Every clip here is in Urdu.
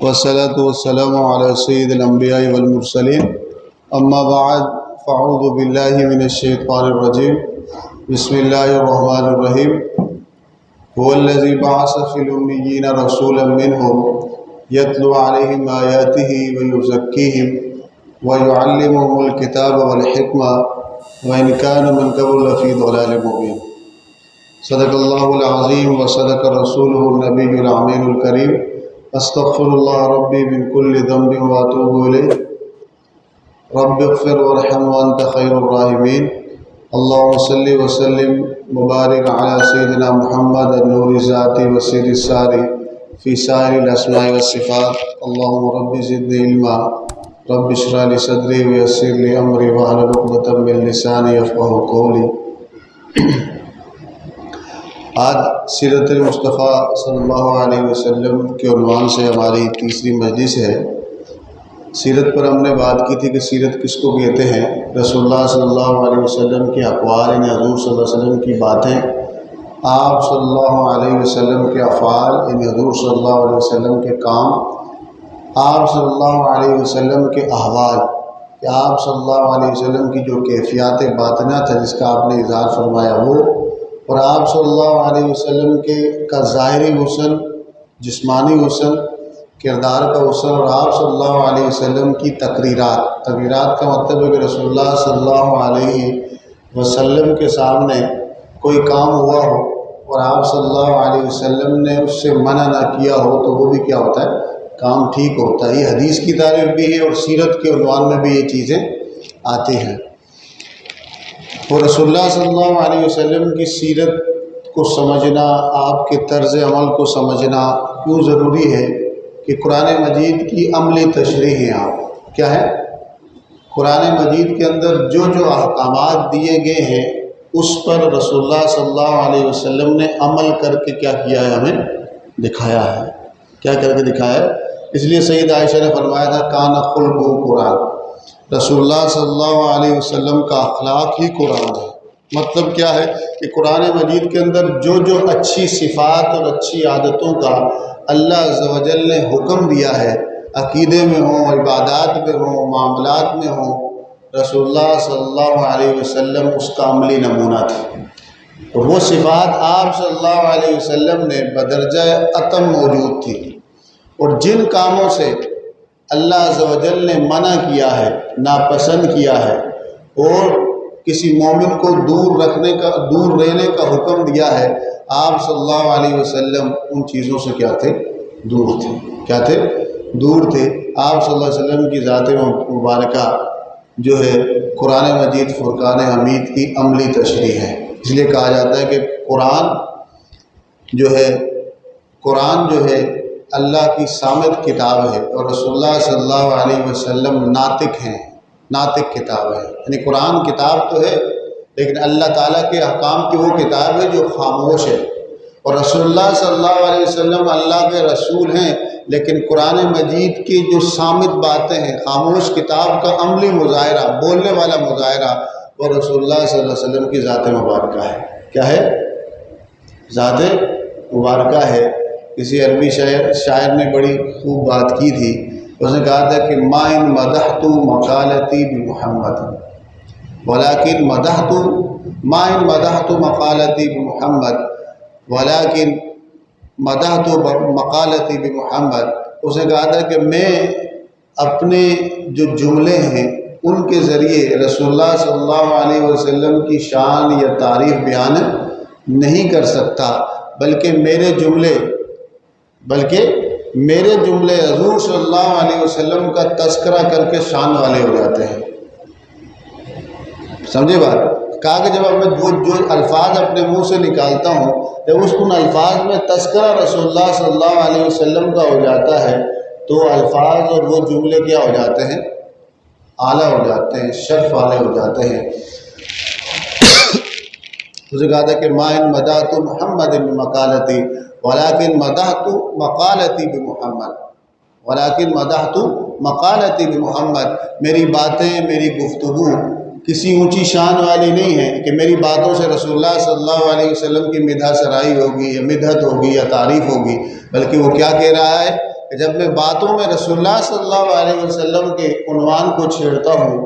والصلاة والسلام على سيد الأنبياء والمرسلين أما بعد فأعوذ بالله من الشيطان الرجيم بسم الله الرحمن الرحيم هو الذي بعث في الأميين رسولا منهم يتلو عليهم آياته ويزكيهم ويعلمهم الكتاب والحكمة وإن كانوا من قبل لفي ضلال مبين صدق الله العظيم وصدق رسوله النبي الأمين الكريم استغفر الله ربي من كل ذنب واتوب إليه رب اغفر وارحم وانت خير الراحمين اللهم صل وسلم مبارك على سيدنا محمد النور الذاتي وسيد الساري في سائر الأسماء والصفات اللهم رب زدني علما رب اشرح لي صدري ويسر لي أمري واحلل عقدة من لساني يفقهوا قولي۔ آج سیرت المصطفیٰ صلی اللہ علیہ وسلم کے عنوان سے ہماری تیسری مجلس ہے۔ سیرت پر ہم نے بات کی تھی کہ سیرت کس کو کہتے ہیں۔ رسول اللہ صلی اللہ علیہ وسلم کے اقوال، یعنی حضور صلی اللہ علیہ وسلم کی باتیں، آپ صلی اللہ علیہ وسلم کے افعال، یعنی حضور صلی اللہ علیہ وسلم کے کام، آپ صلی اللہ علیہ وسلم کے احوال، کہ آپ صلی اللہ علیہ وسلم کی جو کیفیات باطنہ تھا جس کا آپ نے اظہار فرمایا وہ، اور آپ صلی اللہ علیہ وسلم کا ظاہری حسن، جسمانی حسن، کردار کا حسن، اور آپ صلی اللہ علیہ وسلم کی تقریرات کا مطلب ہے کہ رسول اللہ صلی اللہ علیہ وسلم کے سامنے کوئی کام ہوا ہو اور آپ صلی اللہ علیہ وسلم نے اس سے منع نہ کیا ہو تو وہ بھی کیا ہوتا ہے، کام ٹھیک ہوتا ہے۔ یہ حدیث کی تعریف بھی ہے اور سیرت کے عنوان میں بھی یہ چیزیں آتی ہیں۔ اور رسول اللہ صلی اللہ علیہ وسلم کی سیرت کو سمجھنا، آپ کے طرز عمل کو سمجھنا کیوں ضروری ہے کہ قرآن مجید کی عملی تشریح ہیں۔ آپ کیا ہے، قرآن مجید کے اندر جو جو احکامات دیے گئے ہیں اس پر رسول اللہ صلی اللہ علیہ وسلم نے عمل کر کے کیا کیا ہے، ہمیں دکھایا ہے۔ کیا کر کے دکھایا ہے؟ اس لیے سید عائشہ نے فرمایا تھا کان خلقہ قرآن، رسول اللہ صلی اللہ علیہ وسلم کا اخلاق ہی قرآن ہے۔ مطلب کیا ہے کہ قرآن مجید کے اندر جو جو اچھی صفات اور اچھی عادتوں کا اللہ عز و جل نے حکم دیا ہے، عقیدے میں ہوں، عبادات میں ہوں، معاملات میں ہوں، رسول اللہ صلی اللہ علیہ وسلم اس کا عملی نمونہ تھے۔ اور وہ صفات آپ صلی اللہ علیہ وسلم نے بدرجہ اتم موجود تھی، اور جن کاموں سے اللہ عز و جل نے منع کیا ہے، ناپسند کیا ہے، اور کسی مومن کو دور رہنے کا حکم دیا ہے، آپ صلی اللہ علیہ وسلم ان چیزوں سے کیا تھے، دور تھے۔ کیا تھے؟ دور تھے۔ آپ صلی اللہ علیہ وسلم کی ذات مبارکہ جو ہے قرآن مجید فرقان حمید کی عملی تشریح ہے۔ اس لیے کہا جاتا ہے کہ قرآن جو ہے اللہ کی صامت کتاب ہے، اور رسول اللہ صلی اللہ علیہ وسلم ناطق ہیں، ناطق کتاب ہے۔ یعنی قرآن کتاب تو ہے لیکن اللہ تعالیٰ کے احکام کی وہ کتاب ہے جو خاموش ہے، اور رسول اللہ صلی اللہ علیہ وسلم اللہ کے رسول ہیں لیکن قرآن مجید کی جو صامت باتیں ہیں، خاموش کتاب کا عملی مظاہرہ، بولنے والا مظاہرہ، وہ رسول اللہ صلی اللہ علیہ وسلم کی ذات مبارکہ ہے۔ کیا ہے؟ ذات مبارکہ ہے۔ کسی عربی شاعر نے بڑی خوب بات کی تھی، اس نے کہا تھا کہ ما ان مدحت مقالتی بمحمد ولکن مدحت مقالتی بمحمد ولکن مدحت مقالتی بمحمد۔ اس نے کہا تھا کہ میں اپنے جو جملے ہیں ان کے ذریعے رسول اللہ صلی اللہ علیہ وسلم کی شان یا تعریف بیان نہیں کر سکتا، بلکہ میرے جملے حضور صلی اللہ علیہ وسلم کا تذکرہ کر کے شان والے ہو جاتے ہیں۔ سمجھے بات؟ کہا کہ جب میں جو الفاظ اپنے منہ سے نکالتا ہوں، جب ان الفاظ میں تذکرہ رسول اللہ صلی اللہ علیہ وسلم کا ہو جاتا ہے تو الفاظ اور وہ جملے کیا ہو جاتے ہیں، اعلیٰ ہو جاتے ہیں، شرف والے ہو جاتے ہیں۔ اسے کہا تھا کہ ما ان مدحت محمد بمقالتی ولکن مدحت مقالتی بمحمد، میری باتیں، میری گفتگو کسی اونچی شان والی نہیں ہے کہ میری باتوں سے رسول اللہ صلی اللہ علیہ وسلم کی مدح سرائی ہوگی یا مدحت ہوگی یا تعریف ہوگی، بلکہ وہ کیا کہہ رہا ہے کہ جب میں باتوں میں رسول اللہ صلی اللہ علیہ وسلم کے عنوان کو چھیڑتا ہوں،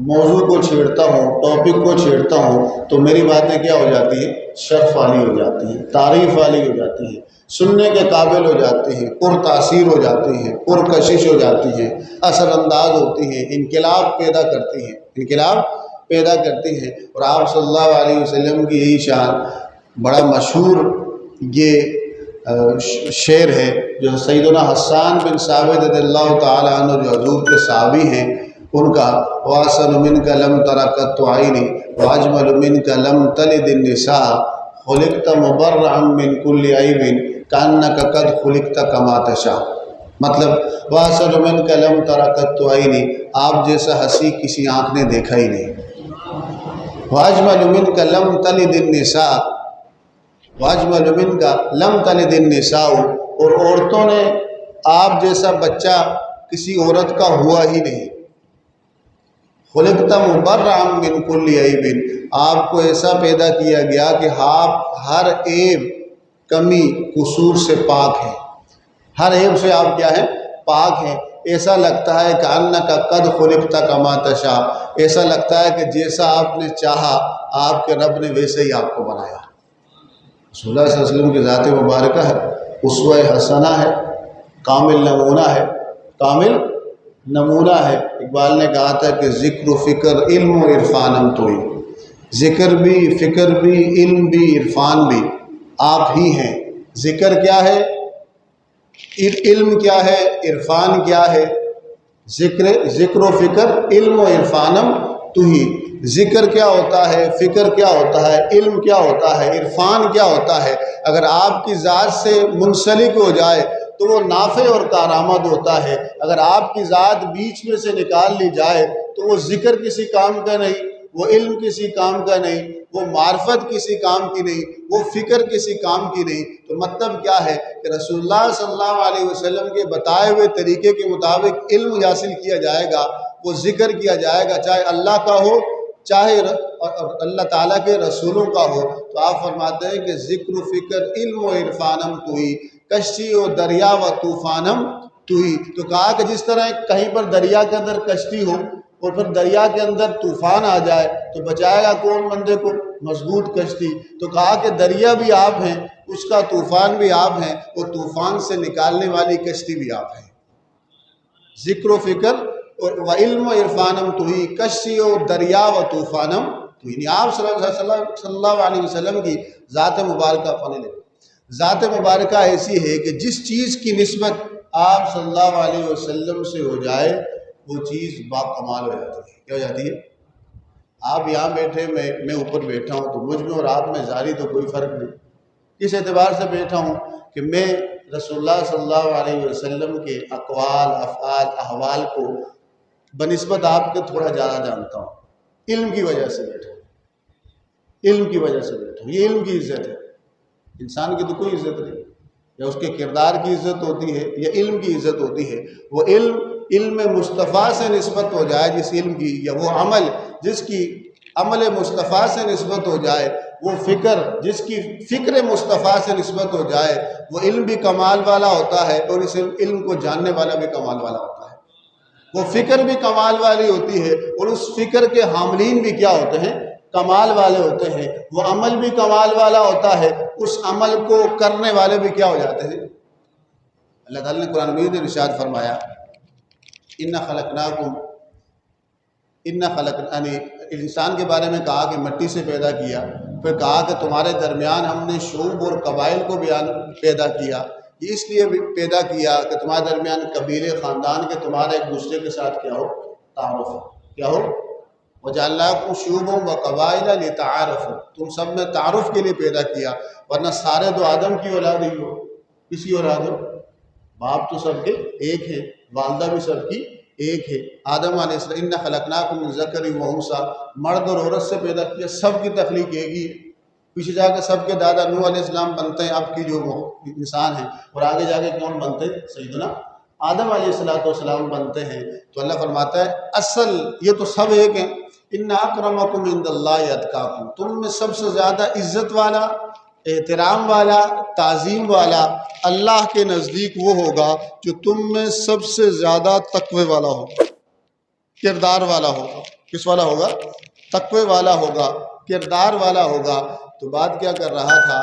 موضوع کو چھیڑتا ہوں، ٹاپک کو چھیڑتا ہوں، تو میری باتیں کیا ہو جاتی ہیں؟ شرف والی ہو جاتی ہیں، تعریف والی ہو جاتی ہیں، سننے کے قابل ہو جاتی ہیں، پر تاثیر ہو جاتی ہیں، پر کشش ہو جاتی ہیں، اثر انداز ہوتی ہیں، انقلاب پیدا کرتی ہیں، انقلاب پیدا کرتی ہیں۔ اور آپ صلی اللہ علیہ وسلم کی یہی شان، بڑا مشہور یہ شعر ہے جو سیدنا حسان بن ثابت رضی اللہ تعالیٰ عنہ جو حضور کے صحابی ہیں، ان کا وَأَحْسَنُ مِنْكَ لَمْ تَرَ قَطُّ عَيْنِي وَأَجْمَلُ مِنْكَ لَمْ تَلِدِ النِّسَاءُ خُلِقْتَ مُبَرَّأً مِنْ كُلِّ عَيْبٍ كَأَنَّكَ قَدْ خُلِقْتَ كَمَا تَشَاءُ۔ مطلب وَأَحْسَنُ مِنْكَ لَمْ تَرَ قَطُّ عَيْنِي، آپ جیسا حسین کسی آنکھ نے دیکھا ہی نہیں۔ وَأَجْمَلُ مِنْكَ لَمْ تَلِدِ النِّسَاءُ وَأَجْمَلُ مِنْكَ لَمْ تَلِدِ النِّسَاءُ، اور عورتوں نے آپ جیسا بچہ کسی عورت کا ہوا ہی نہیں۔ خُلِقْتَ مُبَرَّأً مِنْ كُلِّ عَيْبٍ، آپ کو ایسا پیدا کیا گیا کہ آپ ہر عیب، کمی، قصور سے پاک ہیں، ہر عیب سے آپ کیا ہیں؟ پاک ہیں۔ ایسا لگتا ہے کہ کأنک قد خلقت کما تشاء، ایسا لگتا ہے کہ جیسا آپ نے چاہا آپ کے رب نے ویسے ہی آپ کو بنایا۔ رسول اللہ صلی اللہ علیہ وسلم کی ذات مبارکہ ہے، اسوہ حسنہ ہے، کامل نمونہ ہے، کامل نمونہ ہے۔ اقبال نے کہا تھا کہ ذکر و فکر علم و عرفانم توئی، ذکر بھی، فکر بھی، علم بھی، عرفان بھی آپ ہی ہیں۔ ذکر کیا ہے؟ علم کیا ہے؟ عرفان کیا ہے؟ ذکر و فکر علم و عرفانم تو ہی۔ ذکر کیا ہوتا ہے؟ فکر کیا ہوتا ہے؟ علم کیا ہوتا ہے؟ عرفان کیا ہوتا ہے؟ اگر آپ کی ذات سے منسلک ہو جائے تو وہ نافع اور کارآمد ہوتا ہے۔ اگر آپ کی ذات بیچ میں سے نکال لی جائے تو وہ ذکر کسی کام کا نہیں، وہ علم کسی کام کا نہیں، وہ معرفت کسی کام کی نہیں، وہ فکر کسی کام کی نہیں۔ تو مطلب کیا ہے کہ رسول اللہ صلی اللہ علیہ وسلم کے بتائے ہوئے طریقے کے مطابق علم حاصل کیا جائے گا، وہ ذکر کیا جائے گا، چاہے اللہ کا ہو چاہے اللہ تعالیٰ کے رسولوں کا ہو۔ تو آپ فرماتے ہیں کہ ذکر و فکر علم و عرفانم توئی، کشتی و دریا و طوفانم توئی۔ تو کہا کہ جس طرح کہیں پر دریا کے اندر کشتی ہو اور پھر دریا کے اندر طوفان آ جائے تو بچائے گا کون بندے کو؟ مضبوط کشتی۔ تو کہا کہ دریا بھی آپ ہیں، اس کا طوفان بھی آپ ہیں، اور طوفان سے نکالنے والی کشتی بھی آپ ہیں۔ ذکر و فکر و علم و عرفانم توئی، کشتی و دریا و طوفانم توئی۔ آپ صلی اللہ علیہ وسلم کی ذات مبارکہ فن لے، ذات مبارکہ ایسی ہے کہ جس چیز کی نسبت آپ صلی اللہ علیہ وسلم سے ہو جائے وہ چیز با کمال ہو جاتی ہے۔ کیا ہو جاتی ہے؟ آپ یہاں بیٹھے، میں اوپر بیٹھا ہوں تو مجھ میں اور آپ میں ظاہری تو کوئی فرق نہیں۔ کس اعتبار سے بیٹھا ہوں کہ میں رسول اللہ صلی اللہ علیہ وسلم کے اقوال، افعال، احوال کو بنسبت آپ کے تھوڑا زیادہ جانتا ہوں، علم کی وجہ سے بیٹھا ہوں، علم کی وجہ سے بیٹھا ہوں۔ یہ علم کی عزت ہے، انسان کی تو کوئی عزت نہیں، یا اس کے کردار کی عزت ہوتی ہے یا علم کی عزت ہوتی ہے۔ وہ علم مصطفیٰ سے نسبت ہو جائے جس علم کی، یا وہ عمل جس کی عمل مصطفیٰ سے نسبت ہو جائے، وہ فکر جس کی فکر مصطفیٰ سے نسبت ہو جائے، وہ علم بھی کمال والا ہوتا ہے اور اس علم کو جاننے والا بھی کمال والا ہوتا ہے۔ وہ فکر بھی کمال والی ہوتی ہے اور اس فکر کے حاملین بھی کیا ہوتے ہیں؟ کمال والے ہوتے ہیں۔ وہ عمل بھی کمال والا ہوتا ہے، اس عمل کو کرنے والے بھی کیا ہو جاتے ہیں؟ اللہ تعالیٰ نے قرآن مجید میں ارشاد فرمایا، انسان کے بارے میں کہا کہ مٹی سے پیدا کیا، پھر کہا کہ تمہارے درمیان ہم نے شعوب اور قبائل کو پیدا کیا۔ یہ اس لیے پیدا کیا کہ تمہارے درمیان قبیلے، خاندان کے تمہارے ایک دوسرے کے ساتھ کیا ہو؟ تعارف ہو۔ کیا ہو؟ وَجَعَلْنَاكُمْ شُعُوبًا وَقَبَائِلَ لِتَعَارَفُوا، تم سب میں تعارف کے لیے پیدا کیا، ورنہ سارے تو آدم کی اولاد ہی ہو۔ کسی اولاد ہو؟ باپ تو سب کے ایک ہے، والدہ بھی سب کی ایک ہے۔ آدم علیہ السلام اِنَّا خَلَقْنَاكُم مِّن ذَكَرٍ وَأُنثىٰ، مرد اور عورت سے پیدا کیا، سب کی تخلیق ایک ہی ہے۔ پیچھے جا کے سب کے دادا نوح علیہ السلام بنتے ہیں، اب کی جو انسان ہیں، اور آگے جا کے کون بنتے ہیں؟ سیدنا آدم علیہ السلام بنتے ہیں۔ تو اللہ فرماتا ہے اصل یہ تو سب ایک ہیں۔ اِنَّ أَكْرَمَكُمْ عِندَ اللہِ أَتْقَاكُمْ، تم میں سب سے زیادہ عزت والا احترام والا، تعظیم والا اللہ کے نزدیک وہ ہوگا جو تم میں سب سے زیادہ تقوی والا ہوگا، کردار والا ہوگا۔ کس والا ہوگا؟ تقوی والا ہوگا، کردار والا ہوگا۔ تو بات کیا کر رہا تھا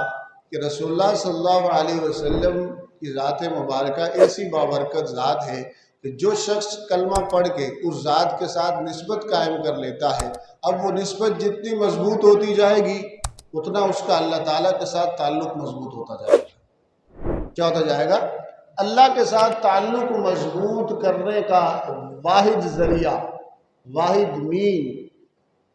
کہ رسول اللہ صلی اللہ علیہ وسلم کی ذات مبارکہ ایسی بابرکت ذات ہے کہ جو شخص کلمہ پڑھ کے اس ذات کے ساتھ نسبت قائم کر لیتا ہے، اب وہ نسبت جتنی مضبوط ہوتی جائے گی اتنا اس کا اللہ تعالیٰ کے ساتھ تعلق مضبوط ہوتا جائے گا۔ کیا ہوتا جائے گا؟ اللہ کے ساتھ تعلق مضبوط کرنے کا واحد ذریعہ، واحد مین،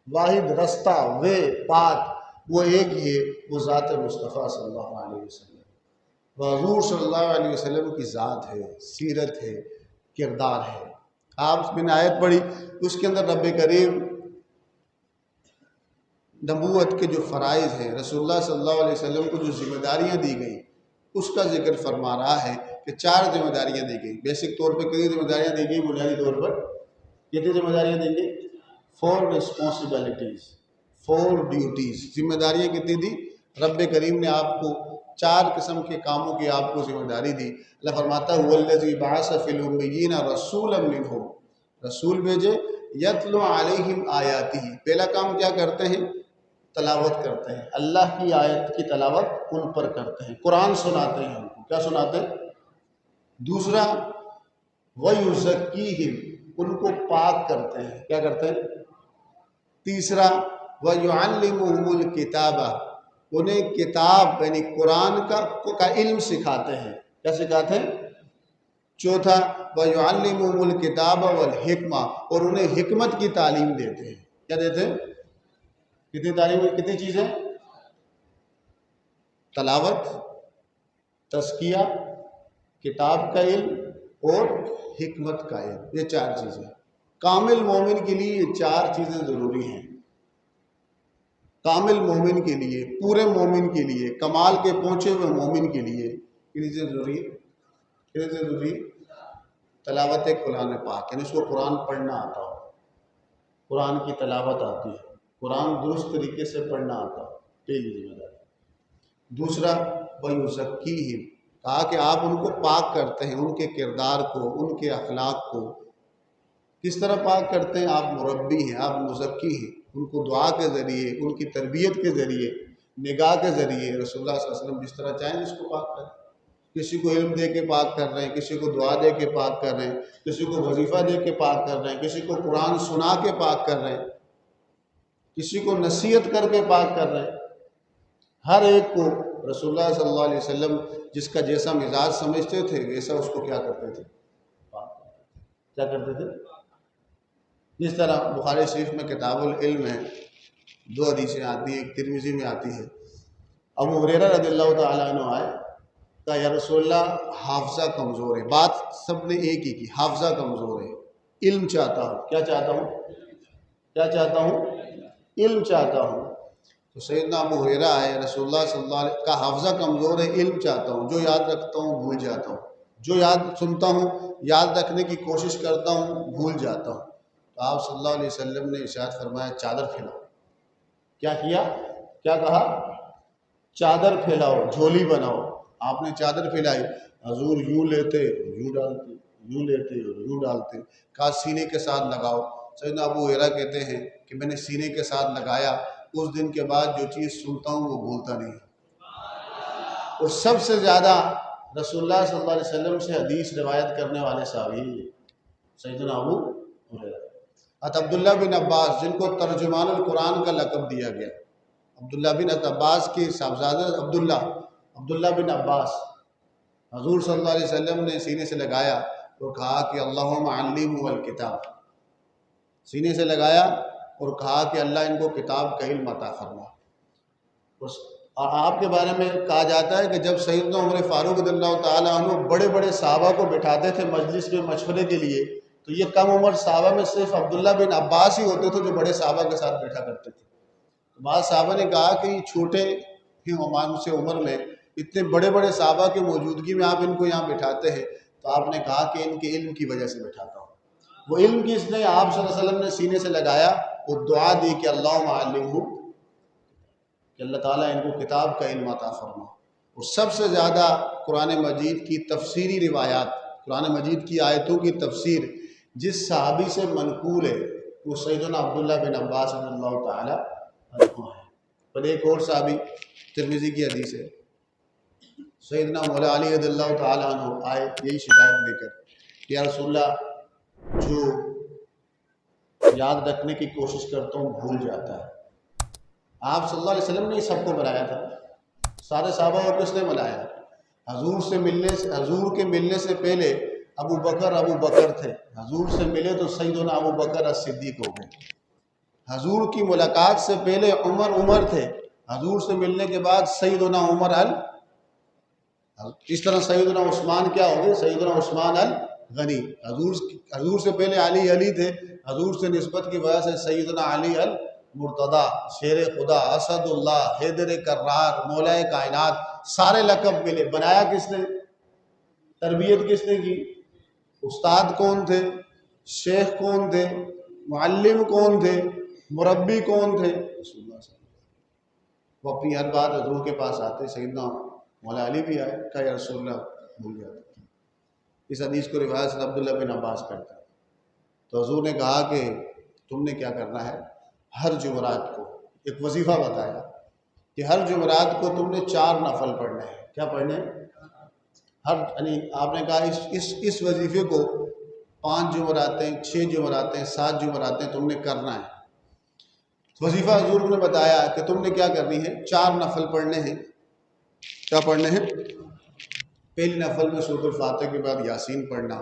واحد رستہ، وے، پاتھ، وہ ایک ہی ہے، وہ ذات مصطفیٰ صلی اللہ علیہ وسلم، وہ حضور صلی اللہ علیہ وسلم کی ذات ہے، سیرت ہے، کردار ہے۔ آپ میں نے آیت پڑھی، اس کے اندر رب کریم نبوت کے جو فرائض ہیں، رسول اللہ صلی اللہ علیہ وسلم کو جو ذمہ داریاں دی گئیں، اس کا ذکر فرما رہا ہے کہ 4 ذمہ داریاں دی گئیں۔ بیسک طور پہ کتنی ذمہ داریاں دی گئیں؟ بنیادی طور پر کتنی ذمہ داریاں دی گئیں؟ 4 ریسپانسبلٹیز، 4 ڈیوٹیز۔ ذمہ داریاں کتنی دی؟ رب کریم نے آپ کو 4 قسم کے کاموں کی آپ کو ذمہ داری دی۔ اللہ فرماتا ہے هُوَ الَّذِي بَعَثَ فِي الْأُمِّيِّينَ رَسُولًا مِّنْهُمْ، رسول بھیجے، یتلو علیہم آیاتہ، پہلا کام کیا کرتے ہیں؟ تلاوت کرتے ہیں، اللہ کی آیت کی تلاوت ان پر کرتے ہیں، قرآن سناتے ہیں ان کو۔ کیا سناتے ہیں؟ دوسرا وَيُزَكِّيهِمْ، ان کو پاک کرتے ہیں۔ کیا کرتے ہیں؟ تیسرا وَيُعَلِّمُهُمُ الْكِتَابَ، انہیں کتاب یعنی قرآن کا علم سکھاتے ہیں۔ کیا سکھاتے ہیں؟ چوتھا وَيُعَلِّمُهُمُ الْكِتَابَ وَالْحِكْمَةَ، اور انہیں حکمت کی تعلیم دیتے ہیں۔ کیا دیتے ہیں؟ کتنی تعلیم؟ کتنی چیزیں؟ تلاوت، تزکیہ، کتاب کا علم اور حکمت کا علم، یہ 4 چیزیں۔ کامل مومن کے لیے یہ 4 چیزیں ضروری ہیں۔ کامل مومن کے لیے، پورے مومن کے لیے، کمال کے پہنچے ہوئے مومن کے لیے کتنی چیزیں ضروری ہے؟ کتنی چیزیں ضروری ہے؟ تلاوت قرآن پاک، یعنی اس کو قرآن پڑھنا آتا ہو، قرآن کی تلاوت آتی ہے، قرآن درست طریقے سے پڑھنا آتا ہو، پہلی ذمہ داری۔ دوسرا وَيُزَكِّيهِمْ، کہا کہ آپ ان کو پاک کرتے ہیں، ان کے کردار کو، ان کے اخلاق کو۔ کس طرح پاک کرتے ہیں؟ آپ مربی ہیں، آپ مزکی ہیں، ان کو دعا کے ذریعے، ان کی تربیت کے ذریعے، نگاہ کے ذریعے، رسول اللہ صلی اللہ علیہ وسلم جس طرح چاہیں اس کو پاک کریں۔ کسی کو علم دے کے پاک کر رہے ہیں، کسی کو دعا دے کے پاک کر رہے ہیں، کسی کو وظیفہ دے کے پاک کر رہے ہیں، کسی کو قرآن سنا کے پاک کر رہے ہیں، کسی کو نصیحت کر کے پاک کر رہے ہیں۔ ہر ایک کو رسول اللہ صلی اللہ علیہ وسلم جس کا جیسا مزاج سمجھتے تھے ویسا اس کو کیا کرتے تھے؟ پاک کرتے تھے۔ کیا کرتے تھے؟ جس طرح بخاری شریف میں کتاب العلم ہے، 2 حدیثیں آتی ہیں، ایک ترمذی میں آتی ہے۔ ابو ہریرہ رضی اللہ تعالیٰ عنہ آئے، کہا یا رسول اللہ حافظہ کمزور ہے۔ بات سب نے ایک ہی کی، حافظہ کمزور ہے، علم چاہتا ہوں۔ کیا چاہتا ہوں؟ کیا چاہتا ہوں؟ علم چاہتا ہوں۔ تو سیدنا ابو ہریرہ آئے، رسول اللہ صلی اللہ علیہ وسلم کا حافظہ کمزور ہے، علم چاہتا ہوں، جو یاد رکھتا ہوں بھول جاتا ہوں، جو یاد سنتا ہوں یاد رکھنے کی کوشش کرتا ہوں بھول جاتا ہوں۔ تو آپ صلی اللہ علیہ وسلم نے ارشاد فرمایا چادر پھیلاؤ۔ کیا کیا؟ کیا کہا؟ چادر پھیلاؤ، جھولی بناؤ۔ آپ نے چادر پھیلائی، حضور یوں لیتے یوں ڈالتے، یوں لیتے یوں ڈالتے، کہا سینے کے ساتھ لگاؤ۔ سیدنا ابو ہریرہ کہتے ہیں کہ میں نے سینے کے ساتھ لگایا، اس دن کے بعد جو چیز سنتا ہوں وہ بھولتا نہیں۔ اور سب سے زیادہ رسول اللہ صلی اللہ علیہ وسلم سے حدیث روایت کرنے والے صحابی سیدنا ابو ہریرہ۔ عبداللہ بن عباس جن کو ترجمان القرآن کا لقب دیا گیا، عبداللہ بن عباس کے صاحبزادہ عبداللہ بن عباس، حضور صلی اللہ علیہ وسلم نے سینے سے لگایا اور کہا کہ اللہم علمہ الکتاب، سینے سے لگایا اور کہا کہ اللہ ان کو کتاب کا علم عطا فرما۔ اور آپ کے بارے میں کہا جاتا ہے کہ جب سیدنا عمر فاروق رضی اللہ تعالیٰ عنہ بڑے بڑے صحابہ کو بٹھاتے تھے مجلس میں مشورے کے لیے، تو یہ کم عمر صحابہ میں صرف عبداللہ بن عباس ہی ہوتے تھے جو بڑے صحابہ کے ساتھ بیٹھا کرتے تھے۔ بعض صحابہ نے کہا کہ یہ چھوٹے ہی ہمان سے عمر میں اتنے بڑے بڑے صحابہ کی موجودگی میں آپ ان کو یہاں بٹھاتے ہیں، تو آپ نے کہا کہ ان کے علم کی وجہ سے بٹھاتا ہوں۔ وہ علم کس نے؟ آپ صلی اللہ علیہ وسلم نے سینے سے لگایا اور دعا دی کہ اللہم علمہ، کہ اللہ تعالیٰ ان کو کتاب کا علم عطا فرما۔ اور سب سے زیادہ قرآن مجید کی تفسیری روایات، قرآن مجید کی آیتوں کی تفسیر جس صحابی سے منقول ہے وہ سیدنا عبداللہ بن عباس رضی اللہ تعالیٰ عنہ ہے۔ پر ایک اور صحابی، ترمذی کی حدیث ہے، سیدنا مولا علی رضی اللہ تعالیٰ عنہ آئے یہی شکایت لے کر کہ یا رسول اللہ، جو یاد رکھنے کی کوشش کرتا ہوں بھول جاتا ہے۔ آپ صلی اللہ علیہ وسلم نے سب کو بنایا تھا، سارے صحابہ کو کس نے بنایا؟ حضور کے ملنے سے پہلے ابو بکر تھے، حضور سے ملے تو سیدنا ابو بکر الصدیق ہو گئے۔ حضور کی ملاقات سے پہلے عمر تھے، حضور سے ملنے کے بعد سیدنا عمر اس طرح سیدنا عثمان کیا ہو گئے؟ سیدنا عثمان الغنی۔ حضور سے پہلے علی تھے، حضور سے نسبت کی وجہ سے سیدنا علی المرتضیٰ، شیر خدا، اسد اللہ، حیدر کرار، مولا کائنات، سارے لقب ملے۔ بنایا کس نے؟ تربیت کس نے کی؟ استاد کون تھے؟ شیخ کون تھے؟ معلم کون تھے؟ مربی کون تھے؟ رسول اللہ صلی اللہ علیہ وسلم۔ وہ اپنی ہر بات حضور کے پاس آتے، سیدنا مولا علی بھی آئے، کہا یا رسول اللہ بھول جاتے۔ اس حدیث کو روایت سے عبداللہ بن عباس کرتا ہے۔ تو حضور نے کہا کہ تم نے کیا کرنا ہے، ہر جمعرات کو ایک وظیفہ بتایا کہ ہر جمعرات کو تم نے 4 نفل پڑھنے ہیں۔ کیا پڑھنے ہیں؟ یعنی آپ نے کہا اس وظیفے کو 5 جمعراتیں، 6 جمعراتیں، 7 جمعراتیں تم نے کرنا ہے۔ وظیفہ حضور نے بتایا کہ تم نے کیا کرنی ہے، 4 نفل پڑھنے ہیں۔ کیا پڑھنے ہیں؟ پہلی نفل میں سورۃ الفاتحہ کے بعد یاسین پڑھنا،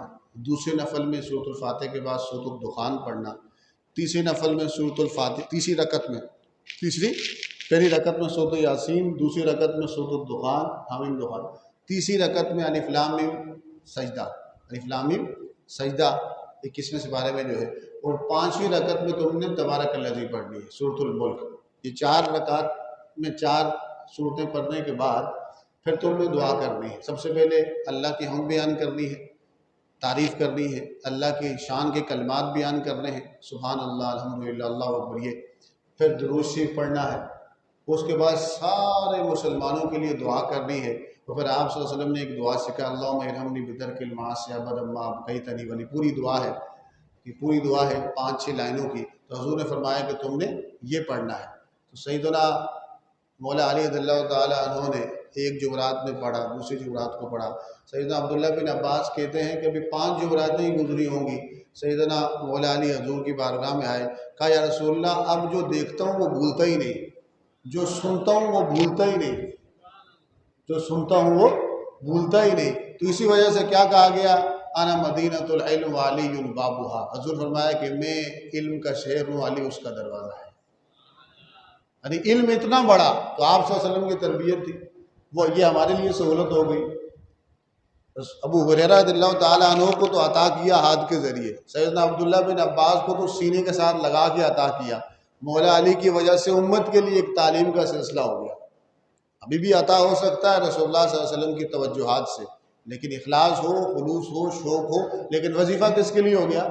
دوسرے نفل میں سورۃ الفاتحہ کے بعد سورۃ الدخان پڑھنا، تیسری نفل میں سورۃ الفاتحہ، پہلی رکعت میں سورۃ یاسین، دوسری رکعت میں سورۃ الدخان، حامیم دخان، تیسری رکعت میں الف لام میم سجدہ 21ویں سپارے میں جو ہے، اور 5ویں رکعت میں تم نے تبارک الذی پڑھنی ہے، سورۃ الملک۔ یہ 4 رکعت میں 4 صورتیں پڑھنے کے بعد پھر تم نے دعا کرنی ہے۔ سب سے پہلے اللہ کی حمد بیان کرنی ہے، تعریف کرنی ہے، اللہ کی شان کے کلمات بیان کرنے ہیں، سبحان اللہ، الحمدللہ، اللہ اکبر، یہ پھر درود شریف پڑھنا ہے۔ اس کے بعد سارے مسلمانوں کے لیے دعا کرنی ہے۔ تو پھر آپ صلی اللہ علیہ وسلم نے ایک دعا سکھا، اللہم ارحمنی بدرک المعاصی ابدا ما ابقیتنی، والی پوری دعا ہے، یہ پوری دعا ہے 5-6 لائنوں کی۔ تو حضور نے فرمایا کہ تم نے یہ پڑھنا ہے۔ تو سیدنا مولا علی رضی اللہ تعالیٰ عنہ نے ایک جمعرات میں پڑھا، دوسری جمعرات کو پڑھا۔ سیدنا عبداللہ بن عباس کہتے ہیں کہ ابھی 5 جمعراتیں ہی گزری ہوں گی، سیدنا مولا علی حضور کی بارگاہ میں آئے، کہا یا رسول اللہ، اب جو دیکھتا ہوں وہ بھولتا ہی نہیں، جو سنتا ہوں وہ بھولتا ہی نہیں، جو سنتا ہوں وہ بھولتا ہی نہیں۔ تو اسی وجہ سے کیا کہا گیا، انا مدینۃ العلم وعلی بابھا، حضور فرمایا کہ میں علم کا شہر ہوں، علی اس کا دروازہ ہے۔ یعنی علم اتنا بڑا، تو آپ صلی اللہ علیہ وسلم کی تربیت تھی، وہ یہ ہمارے لیے سہولت ہو گئی۔ ابو ہریرہ رضی اللہ تعالیٰ عنہ کو تو عطا کیا ہاتھ کے ذریعے، سیدنا عبداللہ بن عباس کو تو سینے کے ساتھ لگا کے عطا کیا، مولا علی کی وجہ سے امت کے لیے ایک تعلیم کا سلسلہ ہو گیا۔ ابھی بھی عطا ہو سکتا ہے رسول اللہ صلی اللہ علیہ وسلم کی توجہات سے، لیکن اخلاص ہو، خلوص ہو، شوق ہو۔ لیکن وظیفہ کس کے لیے ہو گیا؟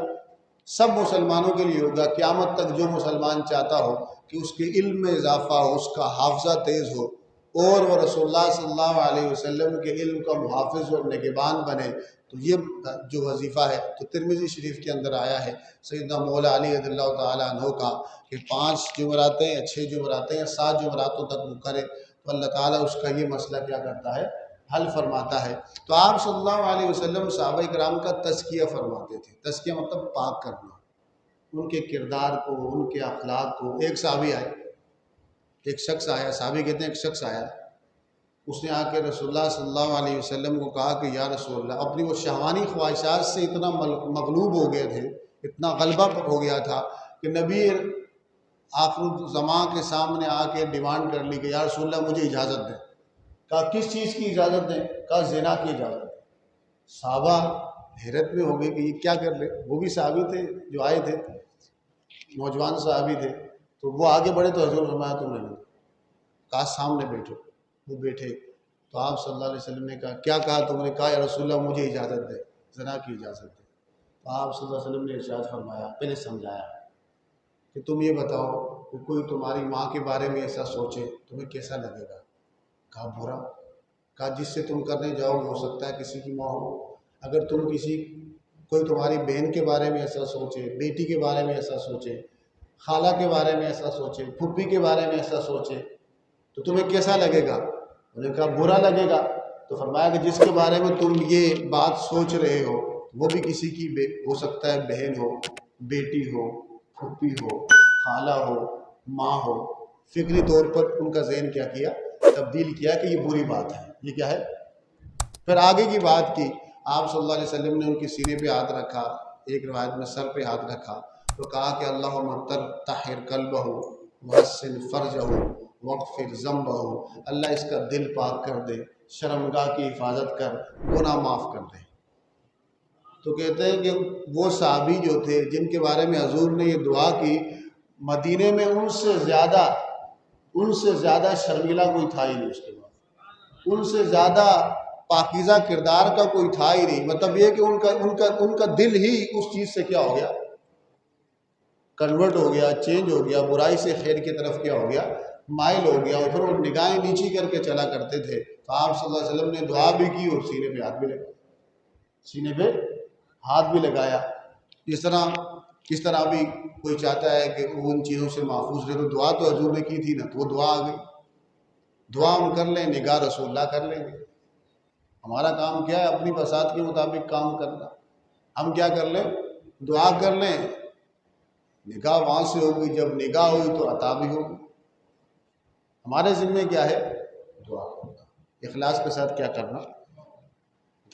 سب مسلمانوں کے لیے ہوگا۔ قیامت تک جو مسلمان چاہتا ہو کہ اس کے علم میں اضافہ ہو، اس کا حافظہ تیز ہو، اور وہ رسول اللہ صلی اللہ علیہ وسلم کے علم کا محافظ اور نگہبان بنے، تو یہ جو وظیفہ ہے، تو ترمذی شریف کے اندر آیا ہے سیدنا مولا علی رضی اللہ تعالیٰ عنہ کا کہ 5 جمعراتیں یا 6 جمعراتیں یا 7 جمعراتوں تک وہ کرے، تو اللہ تعالیٰ اس کا یہ مسئلہ کیا کرتا ہے، حل فرماتا ہے۔ تو آپ صلی اللہ علیہ وسلم صحابہ کرام کا تزکیہ فرماتے تھے۔ تزکیہ مطلب پاک کرنا، ان کے کردار کو، ان کے اخلاق کو۔ ایک صحابی آئے، ایک شخص آیا، صحابی کہتے ہیں ایک شخص آیا، اس نے آ کے رسول اللہ صلی اللہ علیہ وسلم کو کہا کہ یا رسول اللہ، اپنی وہ شہوانی خواہشات سے اتنا مغلوب ہو گئے تھے، اتنا غلبہ ہو گیا تھا کہ نبی آخر الزمان کے سامنے آ کے ڈیمانڈ کر لی کہ یا رسول اللہ مجھے اجازت دیں۔ کہا کس چیز کی اجازت دیں؟ کہا زنا کی اجازت دیں۔ صحابہ حیرت میں ہو گئے کہ یہ کیا کر رہے، وہ بھی صحابی تھے جو آئے تھے، نوجوان صحابی تھے، تو وہ آگے بڑھے تو حضور فرمایا تم نے نہیں، کہا سامنے بیٹھو۔ وہ بیٹھے تو آپ صلی اللہ علیہ وسلم نے کہا کیا کہا تم نے؟ کہا یا رسول اللہ مجھے اجازت دے، زنا کی اجازت دے۔ تو آپ صلی اللہ علیہ وسلم نے ارشاد فرمایا، پہلے سمجھایا کہ تم یہ بتاؤ کہ کوئی تمہاری ماں کے بارے میں ایسا سوچے تمہیں کیسا لگے گا؟ کہا برا۔ کہا جس سے تم کرنے جاؤ ہو سکتا ہے کسی کی ماں ہو، اگر تم کوئی تمہاری بہن کے بارے میں ایسا سوچے، بیٹی کے بارے میں ایسا سوچے، خالہ کے بارے میں ایسا سوچے، پھوپھی کے بارے میں ایسا سوچے تو تمہیں کیسا لگے گا؟ انہوں نے کہا برا لگے گا۔ تو فرمایا کہ جس کے بارے میں تم یہ بات سوچ رہے ہو وہ بھی کسی کی ہو سکتا ہے بہن ہو، بیٹی ہو، پھوپھی ہو، خالہ ہو، ماں ہو، فکری طور پر ان کا ذہن کیا تبدیل کیا کہ یہ بری بات ہے، یہ کیا ہے۔ پھر آگے کی بات کی، آپ صلی اللہ علیہ وسلم نے ان کے سینے پہ ہاتھ رکھا، ایک روایت میں سر پہ ہاتھ رکھا، تو کہا کہ اللہم طہر قلبہ وحسن فرجہ واغفر ذنبہ، اللہ اس کا دل پاک کر دے، شرمگاہ کی حفاظت کر، گناہ معاف کر دے۔ تو کہتے ہیں کہ وہ صحابی جو تھے جن کے بارے میں حضور نے یہ دعا کی، مدینے میں ان سے زیادہ شرمیلا کوئی تھا ہی نہیں، اس کے بعد ان سے زیادہ پاکیزہ کردار کا کوئی تھا ہی نہیں۔ مطلب یہ کہ ان کا دل ہی اس چیز سے کیا ہو گیا، کنورٹ ہو گیا، چینج ہو گیا، برائی سے خیر کی طرف کیا ہو گیا، مائل ہو گیا، اور پھر وہ نگاہیں نیچی کر کے چلا کرتے تھے۔ تو آپ صلی اللہ علیہ وسلم نے دعا بھی کی اور سینے پہ ہاتھ بھی لگایا۔ اس طرح بھی کوئی چاہتا ہے کہ وہ ان چیزوں سے محفوظ رہے، تو دعا تو حضور نے کی تھی نا، تو وہ دعا آ گئی، دعا ہم کر لیں، نگاہ رسول اللہ کر لیں گے۔ ہمارا کام کیا ہے؟ اپنی بساط کے مطابق کام کرنا۔ ہم کیا کر لیں؟ دعا کر لیں، نگاہ وہاں سے ہوگی، جب نگاہ ہوئی تو عطا بھی ہوگی۔ ہمارے ذمہ کیا ہے؟ دعا کرنا، اخلاص کے ساتھ کیا کرنا۔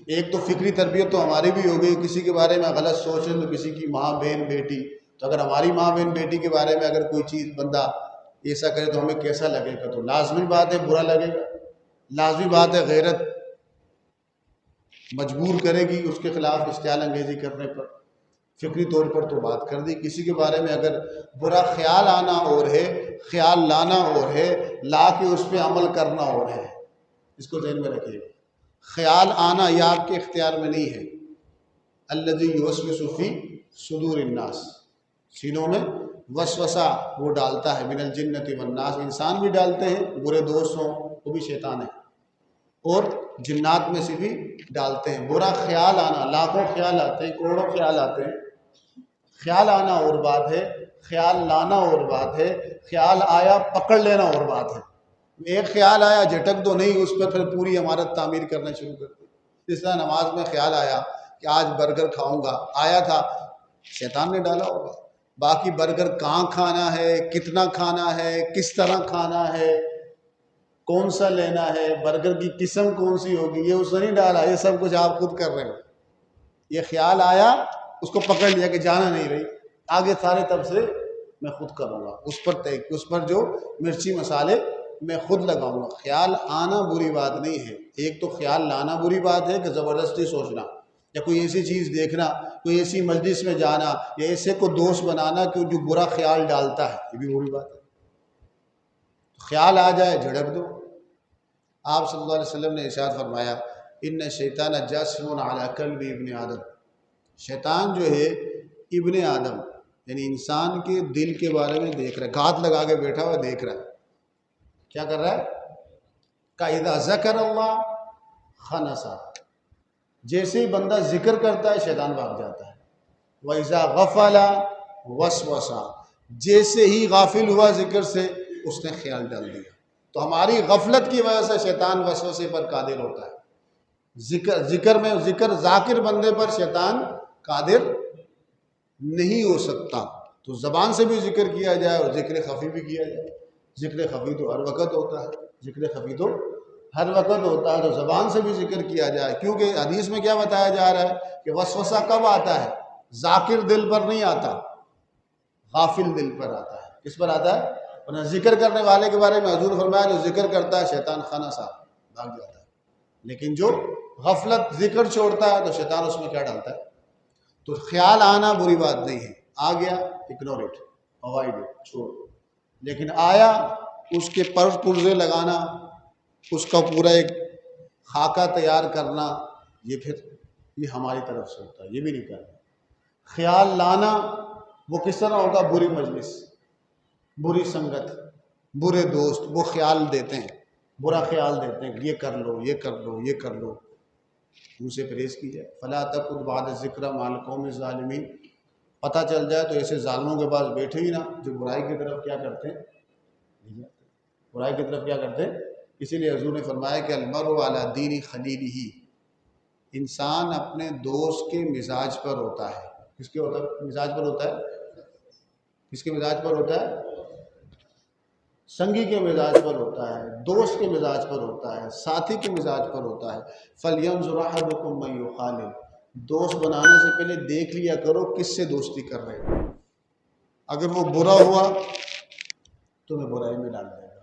ایک تو فکری تربیت تو ہماری بھی ہو گئی، کسی کے بارے میں غلط سوچیں تو کسی کی ماں بہن بیٹی، تو اگر ہماری ماں بہن بیٹی کے بارے میں اگر کوئی چیز بندہ ایسا کرے تو ہمیں کیسا لگے گا؟ تو لازمی بات ہے برا لگے گا، لازمی بات ہے غیرت مجبور کرے گی اس کے خلاف اشتعال انگیزی کرنے پر۔ فکری طور پر تو بات کر دی، کسی کے بارے میں اگر برا خیال آنا اور ہے، خیال لانا اور ہے، لا کے اس پہ عمل کرنا اور ہے، اس کو ذہن میں رکھیے۔ خیال آنا یہ آپ کے اختیار میں نہیں ہے۔ الذی یوسوس فی صدور الناس، سینوں میں وسوسہ وہ ڈالتا ہے، من الجنۃ والناس، انسان بھی ڈالتے ہیں، برے دوست ہوں وہ بھی شیطان ہے، اور جنات میں سے بھی ڈالتے ہیں۔ برا خیال آنا، لاکھوں خیال آتے ہیں، کروڑوں خیال آتے ہیں، خیال آنا اور بات ہے، خیال لانا اور بات ہے، خیال آیا پکڑ لینا اور بات ہے۔ ایک خیال آیا جھٹک دو نہیں، اس پر پھر پوری عمارت تعمیر کرنا شروع کر دو۔ جس طرح نماز میں خیال آیا کہ آج برگر کھاؤں گا، آیا تھا، شیطان نے ڈالا ہوگا۔ باقی برگر کہاں کھانا ہے، کتنا کھانا ہے، کس طرح کھانا ہے، کون سا لینا ہے، برگر کی قسم کون سی ہوگی، یہ اس نے نہیں ڈالا، یہ سب کچھ آپ خود کر رہے ہو۔ یہ خیال آیا، اس کو پکڑ لیا کہ جانا نہیں رہی، آگے سارے تبصرے میں خود کروں گا، اس پر جو مرچی مسالے میں خود لگاؤں گا۔ خیال آنا بری بات نہیں ہے، ایک تو خیال لانا بری بات ہے کہ زبردستی سوچنا، یا کوئی ایسی چیز دیکھنا، کوئی ایسی مجلس میں جانا، یا ایسے کو دوست بنانا کہ جو برا خیال ڈالتا ہے، یہ بھی بری بات ہے۔ خیال آ جائے جھڑک دو۔ آپ صلی اللہ علیہ وسلم نے ارشاد فرمایا، ان الشیطان جاسم علی قلب ابن آدم، شیطان جو ہے ابن آدم یعنی انسان کے دل کے بارے میں دیکھ رہا ہے، گھات لگا کے بیٹھا ہوا دیکھ رہا ہے، کیا کر رہا ہے؟ کہ اذا ذکر اللہ خنسا، جیسے ہی بندہ ذکر کرتا ہے شیطان بھاگ جاتا ہے۔ وَإِذَا غَفَلَ وَسْوَسَ، جیسے ہی غافل ہوا ذکر سے اس نے خیال ڈال دیا۔ تو ہماری غفلت کی وجہ سے شیطان وسوسے پر قادر ہوتا ہے۔ ذاکر بندے پر شیطان قادر نہیں ہو سکتا۔ تو زبان سے بھی ذکر کیا جائے اور ذکر خفی بھی کیا جائے۔ ذکر خفی تو ہر وقت ہوتا ہے، تو زبان سے بھی ذکر کیا جائے، کیونکہ حدیث میں کیا بتایا جا رہا ہے کہ وسوسہ کب آتا ہے؟ ذاکر دل پر نہیں آتا، غافل دل پر آتا ہے۔ کس پر آتا ہے؟ اور ذکر کرنے والے کے بارے میں حضور فرمایا جو ذکر کرتا ہے شیطان خنسا، بھاگ جاتا ہے، لیکن جو غفلت ذکر چھوڑتا ہے تو شیطان اس میں کیا ڈالتا ہے؟ تو خیال آنا بری بات نہیں ہے، آ گیا اگنور اٹ، اوائڈ اٹ، چھوڑ۔ لیکن آیا اس کے پرزے لگانا، اس کا پورا ایک خاکہ تیار کرنا، یہ ہماری طرف سے ہوتا ہے، یہ بھی نہیں کرنا۔ خیال لانا وہ کس طرح ہوگا؟ بری مجلس، بری سنگت، برے دوست، وہ خیال دیتے ہیں، برا خیال دیتے ہیں، یہ کر لو، یہ کر لو، یہ کر لو، ان سے پرہیز کی جائے۔ فلا تقعد بعد الذکری مع القوم الظالمین، پتہ چل جائے تو ایسے ظالموں کے پاس بیٹھے ہی نہ جو برائی کی طرف کیا کرتے ہیں، برائی کی طرف کیا کرتے ہیں۔ اسی لیے حضور نے فرمایا کہ المرء علی دین خلیلہ، انسان اپنے دوست کے مزاج پر ہوتا ہے۔ کس کے مزاج پر ہوتا ہے؟ کس کے مزاج پر ہوتا ہے؟ سنگی کے مزاج پر ہوتا ہے، دوست کے مزاج پر ہوتا ہے، ساتھی کے مزاج پر ہوتا ہے۔ فَلْيَنْظُرْ أَحَدُكُمْ مَنْ يُخَالِلُ، دوست بنانے سے پہلے دیکھ لیا کرو کس سے دوستی کر رہے ہو۔ اگر وہ برا ہوا تو میں برائی میں ڈال دے گا،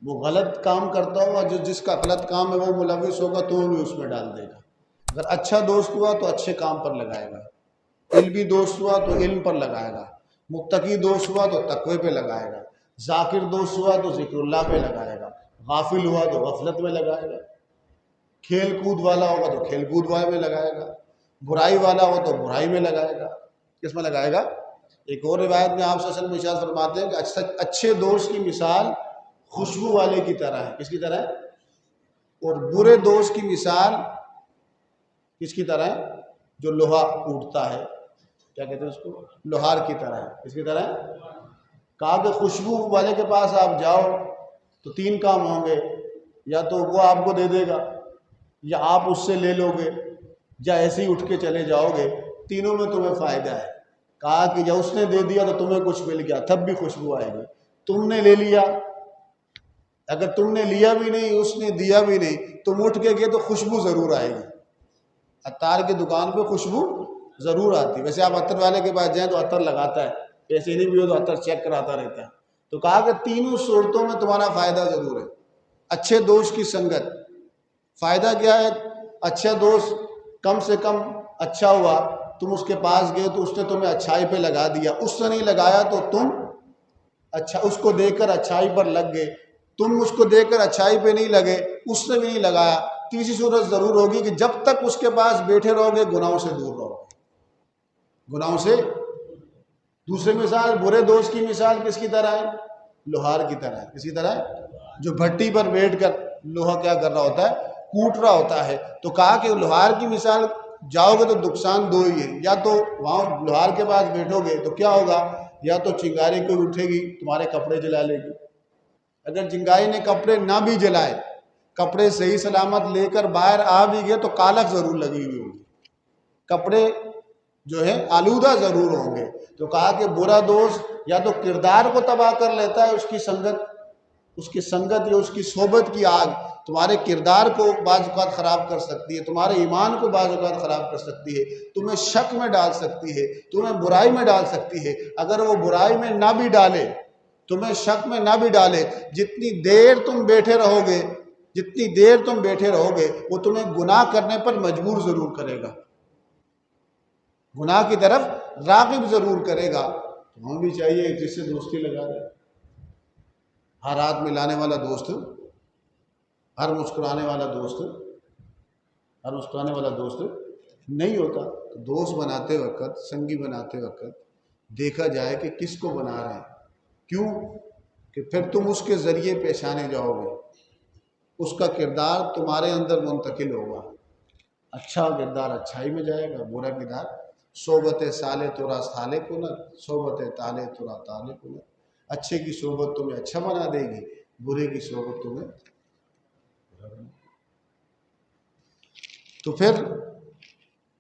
وہ غلط کام کرتا ہوا، جس کا غلط کام ہے وہ ملوث ہوگا تو وہ بھی اس میں ڈال دے گا۔ اگر اچھا دوست ہوا تو اچھے کام پر لگائے گا، علمی دوست ہوا تو علم پر لگائے گا، متقی دوست ہوا تو تقوی پہ لگائے گا، ذاکر دوست ہوا تو ذکر اللہ پہ لگائے گا، غافل ہوا تو غفلت میں لگائے گا، کھیل کود والا ہوگا تو کھیل کود والے میں لگائے گا، برائی والا ہو تو برائی میں لگائے گا۔ کس میں لگائے گا؟ ایک اور روایت میں آپ صلی اللہ علیہ وسلم ارشاد فرماتے ہیں کہ اچھے دوست کی مثال خوشبو والے کی طرح ہے۔ کس کی طرح ہے؟ اور برے دوست کی مثال کس کی طرح ہے؟ جو لوہا کوٹتا ہے، کیا کہتے ہیں اس کو؟ لوہار کی طرح ہے۔ کس کی طرح ہے؟ کہا کہ خوشبو والے کے پاس آپ جاؤ تو تین کام ہوں گے، یا تو وہ آپ کو دے دے گا، یا آپ اس سے لے لو گے، یا ایسے ہی اٹھ کے چلے جاؤ گے، تینوں میں تمہیں فائدہ ہے۔ کہا کہ یا اس نے دے دیا تو تمہیں کچھ مل گیا، تب بھی خوشبو آئے گی، تم نے لے لیا، اگر تم نے لیا بھی نہیں اس نے دیا بھی نہیں، تم اٹھ کے گئے تو خوشبو ضرور آئے گی۔ عطار کی دکان پہ خوشبو ضرور آتی، ویسے آپ عطر والے کے پاس جائیں تو عطر لگاتا ہے، پیسے نہیں بھی ہو تو عطر چیک کراتا رہتا ہے۔ تو کہا کہ تینوں صورتوں میں تمہارا فائدہ ضرور ہے۔ اچھے دوست کی سنگت، فائدہ کیا ہے؟ اچھا دوست کم سے کم اچھا ہوا، تم اس کے پاس گئے تو اس نے تمہیں اچھائی پہ لگا دیا، اس نے نہیں لگایا تو تم اچھا اس کو دے کر اچھائی پر لگ گئے، تم اس کو دے کر اچھائی پہ نہیں لگے، اس نے بھی نہیں لگایا۔ تیسری صورت ضرور ہوگی کہ جب تک اس کے پاس بیٹھے رہو گے گناہوں سے دور رہو گے، گناہوں سے۔ دوسری مثال، برے دوست کی مثال کس کی طرح ہے؟ لوہار کی طرح ہے۔ کس کی طرح ہے؟ جو بھٹی پر بیٹھ کر لوہا کیا کر رہا ہوتا ہے؟ کوٹ رہا ہوتا ہے۔ تو کہا کہ لوہار کی مثال جاؤ گے تو نقصان دو ہی ہے، یا تو وہاں لوہار کے پاس بیٹھو گے تو کیا ہوگا؟ یا تو چنگاری کوئی اٹھے گی تمہارے کپڑے جلا لے گی، اگر چنگاری نے کپڑے نہ بھی جلائے، کپڑے صحیح سلامت لے کر باہر آ بھی گئے تو کالک ضرور لگی ہوئی ہوگی، کپڑے جو ہے آلودہ ضرور ہوں گے۔ تو کہا کہ برا دوست یا تو کردار کو تباہ کر لیتا ہے، اس کی سنگت یا اس کی صحبت کی آگ تمہارے کردار کو بعض اوقات خراب کر سکتی ہے، تمہارے ایمان کو بعض اوقات خراب کر سکتی ہے، تمہیں شک میں ڈال سکتی ہے، تمہیں برائی میں ڈال سکتی ہے۔ اگر وہ برائی میں نہ بھی ڈالے، تمہیں شک میں نہ بھی ڈالے، جتنی دیر تم بیٹھے رہو گے وہ تمہیں گناہ کرنے پر مجبور ضرور کرے گا، گناہ کی طرف راغب ضرور کرے گا۔ تو ہمیں بھی چاہیے جس سے دوستی لگا دے، ہر ہاتھ ملانے والا دوست، ہر مسکرانے والا دوست نہیں ہوتا۔ تو دوست بناتے وقت، سنگی بناتے وقت دیکھا جائے کہ کس کو بنا رہے ہیں، کیوں کہ پھر تم اس کے ذریعے پہچانے جاؤ گے، اس کا کردار تمہارے اندر منتقل ہوگا، اچھا کردار اچھائی میں جائے گا، برا کردار صحبت صالح ترا صالح کنت، صحبت طالح ترا طالح کنت۔ اچھے کی صحبت تمہیں اچھا بنا دے گی، برے کی صحبت تمہیں برا بنا۔ تو پھر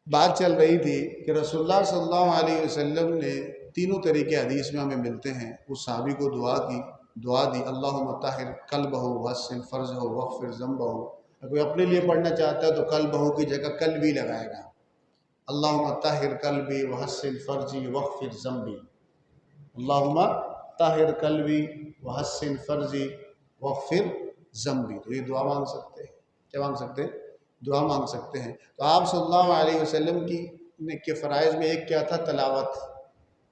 بات چل رہی تھی کہ رسول اللہ صلی اللہ علیہ وسلم نے تینوں طریقے حدیث میں ہمیں ملتے ہیں، اس صحابی کو دعا دی، اللہم طہر قلبہ وحسن فرجہ واغفر ذنبہ۔ کوئی اپنے لیے پڑھنا چاہتا ہے تو قلبہ کی جگہ قلبی لگائے گا، اللہم طہر قلبی وحسن فرجی واغفر ذنبی، اللہم طہر قلبی وحسن فرجی واغفر ذنبی۔ تو یہ دعا مانگ سکتے ہیں، کیا مانگ سکتے ہیں؟ دعا مانگ سکتے ہیں۔ تو آپ صلی اللہ علیہ وسلم کے فرائض میں ایک کیا تھا؟ تلاوت،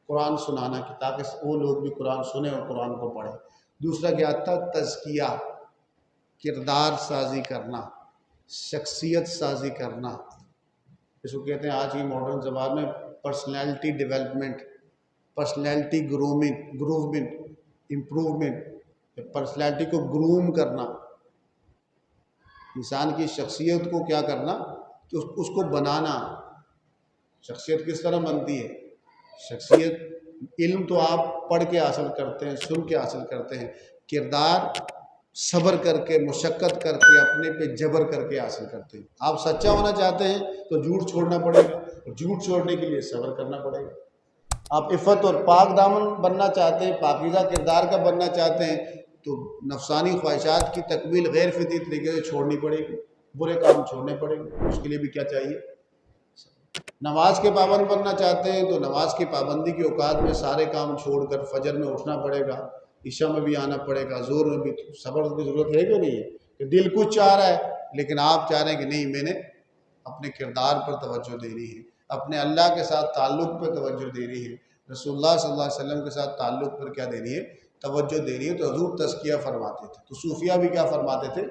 قرآن سنانا، کہ تاکہ وہ لوگ بھی قرآن سنیں اور قرآن کو پڑھیں۔ دوسرا کیا تھا؟ تزکیہ، کردار سازی کرنا، شخصیت سازی کرنا، اس کو کہتے ہیں آج کی ماڈرن زبان میں personality development, personality grooming improvement, personality کو گروم کرنا، انسان کی شخصیت کو کیا کرنا کہ اس کو بنانا۔ شخصیت کس طرح بنتی ہے؟ شخصیت، علم تو آپ پڑھ کے حاصل کرتے ہیں، سن کے حاصل کرتے ہیں، کردار صبر کر کے، مشقت کر کے، اپنے پہ جبر کر کے حاصل کرتے ہیں۔ آپ سچا ہونا چاہتے ہیں تو جھوٹ چھوڑنا پڑے گا، اور جھوٹ چھوڑنے کے لیے صبر کرنا پڑے گا۔ آپ عفت اور پاک دامن بننا چاہتے ہیں، پاکیزہ کردار کا بننا چاہتے ہیں، تو نفسانی خواہشات کی تکمیل غیر فطری طریقے سے چھوڑنی پڑے گی، برے کام چھوڑنے پڑیں گے۔ اس کے لیے بھی کیا چاہیے؟ نماز کے پابند بننا چاہتے ہیں تو نماز کی پابندی کے اوقات میں سارے کام چھوڑ کر فجر میں اٹھنا پڑے گا، عشاء میں بھی آنا پڑے گا، ظہر میں بھی۔ صبر کی ضرورت ہے کہ نہیں ہے؟ کہ دل کچھ چاہ رہا ہے لیکن آپ چاہ رہے ہیں کہ نہیں، میں نے اپنے کردار پر توجہ دینی ہے، اپنے اللہ کے ساتھ تعلق پر توجہ دینی ہے، رسول اللہ صلی اللہ علیہ وسلم کے ساتھ تعلق پر کیا دینی ہے؟ توجہ دینی ہے۔ تو حضور تزکیہ فرماتے تھے، تو صوفیہ بھی کیا فرماتے تھے؟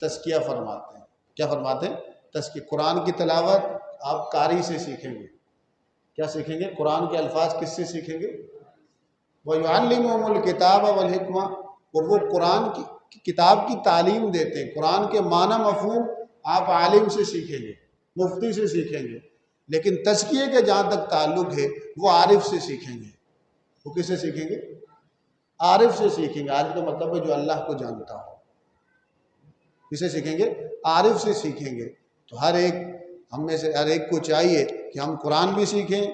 تزکیہ فرماتے ہیں۔ کیا فرماتے ہیں؟ تزکیہ۔ قرآن کی تلاوت آپ قاری سے سیکھیں گے۔ کیا سیکھیں گے؟ قرآن کے الفاظ کس سے سیکھیں گے؟ وَيُعَلِّمُهُمُ الْكِتَابَ وَالْحِکْمَةَ، اور وہ قرآن کی کتاب کی تعلیم دیتے ہیں۔ قرآن کے معنی مفہوم آپ عالم سے سیکھیں گے، مفتی سے سیکھیں گے، لیکن تزکیے کے جہاں تک تعلق ہے وہ عارف سے سیکھیں گے۔ وہ کس سے سیکھیں گے؟ عارف سے سیکھیں گے۔ عارف کا مطلب ہے جو اللہ کو جانتا ہو۔ کسے سیکھیں گے؟ عارف سے سیکھیں گے۔ تو ہم میں سے ہر ایک کو چاہیے کہ ہم قرآن بھی سیکھیں،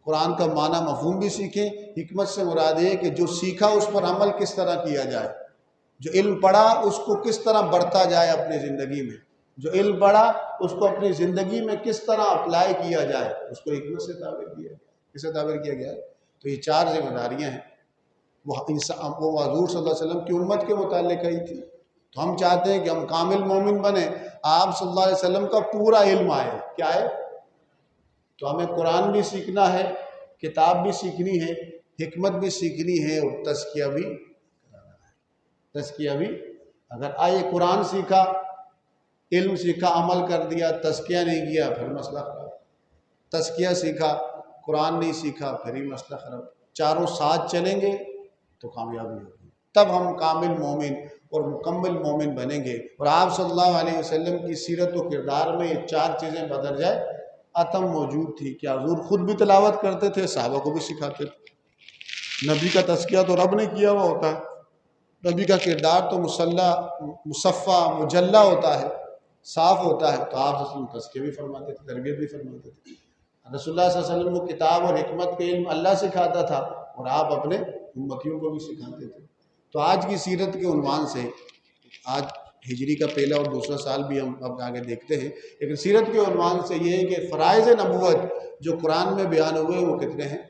قرآن کا معنی مفہوم بھی سیکھیں۔ حکمت سے مراد ہے کہ جو سیکھا اس پر عمل کس طرح کیا جائے، جو علم پڑھا اس کو کس طرح بڑھتا جائے اپنی زندگی میں، جو علم پڑھا اس کو اپنی زندگی میں کس طرح اپلائی کیا جائے، اس کو حکمت سے تعبیر کیا ہے۔ کس سے تعبیر کیا گیا ہے؟ تو یہ 4 ذمہ داریاں ہیں، وہ حضور صلی اللہ علیہ وسلم کی امت کے متعلق آئی تھی۔ تو ہم چاہتے ہیں کہ ہم کامل مومن بنیں، آپ صلی اللہ علیہ وسلم کا پورا علم آئے۔ کیا ہے؟ تو ہمیں قرآن بھی سیکھنا ہے، کتاب بھی سیکھنی ہے، حکمت بھی سیکھنی ہے، اور تزکیہ بھی کرانا ہے۔ تزکیہ بھی، اگر آئے قرآن سیکھا، علم سیکھا، عمل کر دیا، تزکیہ نہیں کیا، پھر مسئلہ خراب۔ تزکیہ سیکھا، قرآن نہیں سیکھا، پھر ہی مسئلہ خراب۔ چاروں ساتھ چلیں گے تو کامیابی ہوگی، تب ہم کامل مومن اور مکمل مومن بنیں گے۔ اور آپ صلی اللہ علیہ وسلم کی سیرت و کردار میں یہ 4 چیزیں بدرجہ عتم موجود تھی کہ حضور خود بھی تلاوت کرتے تھے، صحابہ کو بھی سکھاتے تھے۔ نبی کا تزکیہ تو رب نے کیا ہوا ہوتا ہے، نبی کا کردار تو مصفہ مجلہ ہوتا ہے، صاف ہوتا ہے، تو آپ صلی اللہ علیہ وسلم تزکیہ بھی فرماتے تھے، تربیت بھی فرماتے تھے۔ رسول اللہ صلی اللہ علیہ وسلم کو کتاب اور حکمت کے علم اللہ سکھاتا تھا، اور آپ اپنے امتیوں کو بھی سکھاتے تھے۔ تو آج کی سیرت کے عنوان سے، آج ہجری کا پہلا اور دوسرا سال بھی ہم اب آگے دیکھتے ہیں، لیکن سیرت کے عنوان سے یہ ہے کہ فرائض نبوت جو قرآن میں بیان ہوئے وہ کتنے ہیں؟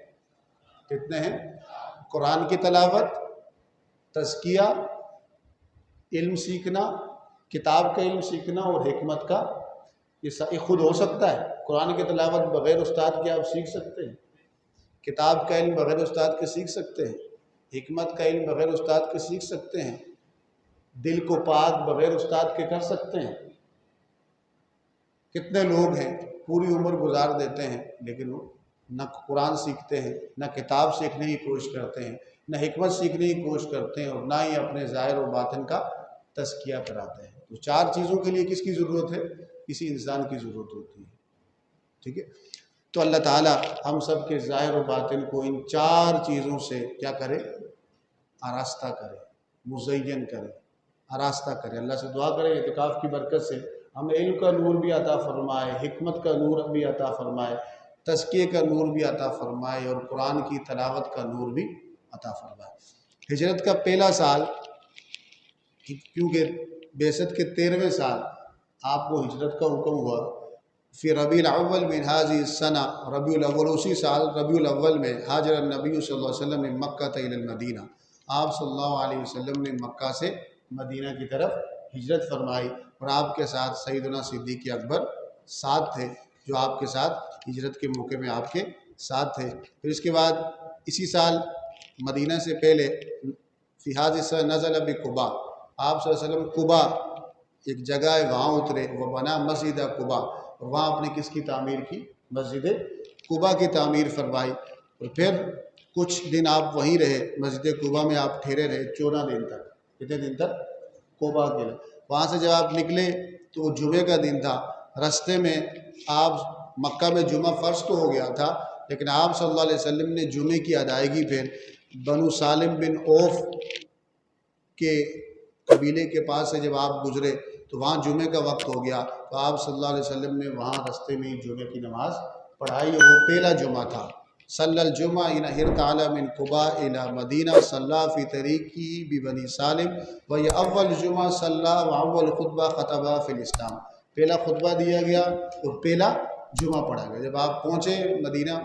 کتنے ہیں؟ قرآن کی تلاوت، تزکیہ، علم سیکھنا، کتاب کا علم سیکھنا، اور حکمت کا۔ یہ خود ہو سکتا ہے؟ قرآن کی تلاوت بغیر استاد کے آپ سیکھ سکتے ہیں، کتاب کا علم بغیر استاد کے سیکھ سکتے ہیں، حکمت کا علم بغیر استاد کے سیکھ سکتے ہیں، دل کو پاک بغیر استاد کے کر سکتے ہیں۔ کتنے لوگ ہیں پوری عمر گزار دیتے ہیں لیکن وہ نہ قرآن سیکھتے ہیں، نہ کتاب سیکھنے کی کوشش کرتے ہیں، نہ حکمت سیکھنے کی کوشش کرتے ہیں، اور نہ ہی اپنے ظاہر و باطن کا تزکیہ کراتے ہیں۔ تو 4 چیزوں کے لیے کس کی ضرورت ہے؟ کسی انسان کی ضرورت ہوتی ہے۔ ٹھیک ہے، تو اللہ تعالیٰ ہم سب کے ظاہر و باطن کو ان 4 چیزوں سے کیا کرے؟ آراستہ کرے، مزین کرے، آراستہ کرے۔ اللہ سے دعا کرے اعتکاف کی برکت سے ہمیں علم کا نور بھی عطا فرمائے، حکمت کا نور بھی عطا فرمائے، تزکیے کا نور بھی عطا فرمائے، اور قرآن کی تلاوت کا نور بھی عطا فرمائے۔ ہجرت کا پہلا سال، کیونکہ بعثت کے 13ویں سال آپ کو ہجرت کا حکم ہوا، فی ربیع الاول من هذه السنہ، ربیع الاول اسی سال ربیع الاول میں، حاجر النبی صلی اللہ علیہ وسلم من مکہ الی المدینہ، آپ صلی اللہ علیہ وسلم نے مکہ سے مدینہ کی طرف ہجرت فرمائی، اور آپ کے ساتھ سیدنا صدیق اکبر ساتھ تھے، جو آپ کے ساتھ ہجرت کے موقع میں آپ کے ساتھ تھے۔ پھر اس کے بعد اسی سال مدینہ سے پہلے فی هذه السنہ نزل بقباء، آپ صلی اللہ علیہ وسلم قباء ایک جگہ ہے وہاں اترے، وہ بنا مسجد قباء، اور وہاں آپ نے کس کی تعمیر کی؟ مسجد قباء کی تعمیر فرمائی۔ اور پھر کچھ دن آپ وہیں رہے، مسجد قباء میں آپ ٹھہرے رہے 14 دن تک. کتنے دن تک؟ قباء کے لیے. وہاں سے جب آپ نکلے تو وہ جمعے کا دن تھا. رستے میں آپ مکہ میں جمعہ فرض تو ہو گیا تھا، لیکن آپ صلی اللہ علیہ وسلم نے جمعے کی ادائیگی پھر بنو سالم بن اوف کے قبیلے کے پاس سے جب آپ گزرے تو وہاں جمعے کا وقت ہو گیا، تو آپ صلی اللہ علیہ وسلم نے وہاں رستے میں ہی جمعے کی نماز پڑھائی، اور وہ پہلا جمعہ تھا. صلی الجمعہ ان تعالی من قباء الى مدینہ صلی فی طریقی ببنی سالم و یہ اول جمعہ صلی و اول خطبہ خطبہ فی الاسلام. پہلا خطبہ دیا گیا اور پہلا جمعہ پڑھا گیا. جب آپ پہنچے مدینہ،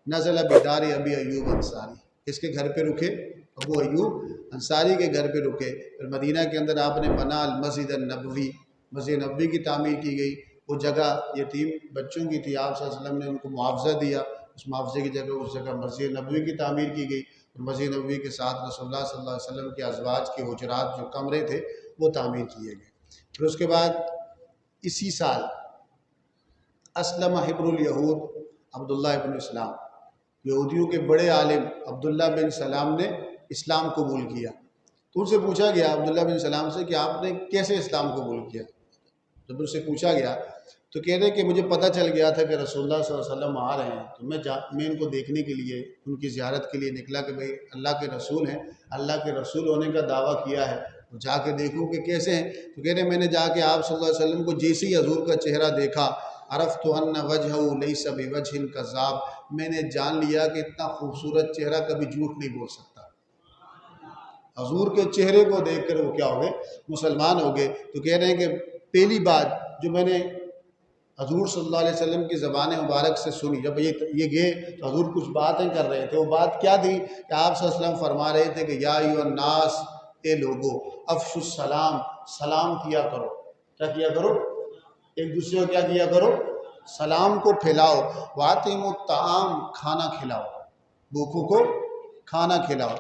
نزل بدار ابی ایوب انصاری، کس کے گھر پہ رکے؟ ابو ایوب انصاری کے گھر پہ رکے. پھر مدینہ کے اندر آپ نے بنا المسجد النبوی، مسجد نبوی کی تعمیر کی گئی. وہ جگہ یتیم بچوں کی تھی، آپ صلی اللہ علیہ وسلم نے ان کو معاوضہ دیا، اس معاوضے کی جگہ اس جگہ مسجد نبوی کی تعمیر کی گئی. اور مسجد نبوی کے ساتھ رسول اللہ صلی اللہ علیہ وسلم کے ازواج کے حجرات جو کمرے تھے وہ تعمیر کیے گئے. پھر اس کے بعد اسی سال اسلم حبر الیہود عبداللہ ابن اسلام، یہودیوں کے بڑے عالم عبداللہ بن سلام نے اسلام قبول کیا. تو ان سے پوچھا گیا عبداللہ بن سلام سے کہ آپ نے کیسے اسلام قبول کیا؟ جب ان سے پوچھا گیا تو کہہ رہے کہ مجھے پتہ چل گیا تھا کہ رسول اللہ صلی اللہ علیہ وسلم آ رہے ہیں، تو میں ان کو دیکھنے کے لیے، ان کی زیارت کے لیے نکلا کہ بھئی اللہ کے رسول ہیں، اللہ کے رسول ہونے کا دعویٰ کیا ہے، تو جا کے دیکھوں کہ کیسے ہیں. تو کہہ رہے میں نے جا کے آپ صلی اللہ علیہ وسلم کو جیسے ہی حضور کا چہرہ دیکھا، عرفت ان وجہہ لیس بوجہ کذاب، میں نے جان لیا کہ اتنا خوبصورت چہرہ کبھی جھوٹ نہیں بول سکتا. حضور کے چہرے کو دیکھ کر وہ کیا ہو گئے؟ مسلمان ہو گئے. تو کہہ رہے ہیں کہ پہلی بات جو میں نے حضور صلی اللہ علیہ وسلم کی زبان مبارک سے سنی، جب یہ گئے تو حضور کچھ باتیں کر رہے تھے. وہ بات کیا تھی کہ آپ صلی اللہ علیہ وسلم فرما رہے تھے کہ یا ایھا الناس، اے لوگو، افشوا السلام، سلام کیا کرو. کیا کیا کرو؟ ایک دوسرے کو کیا کیا کرو؟ سلام کو پھیلاؤ. وَأَطْعِمُوا الطَّعَامَ، کھانا کھلاؤ، بھوکوں کو کھانا کھلاؤ.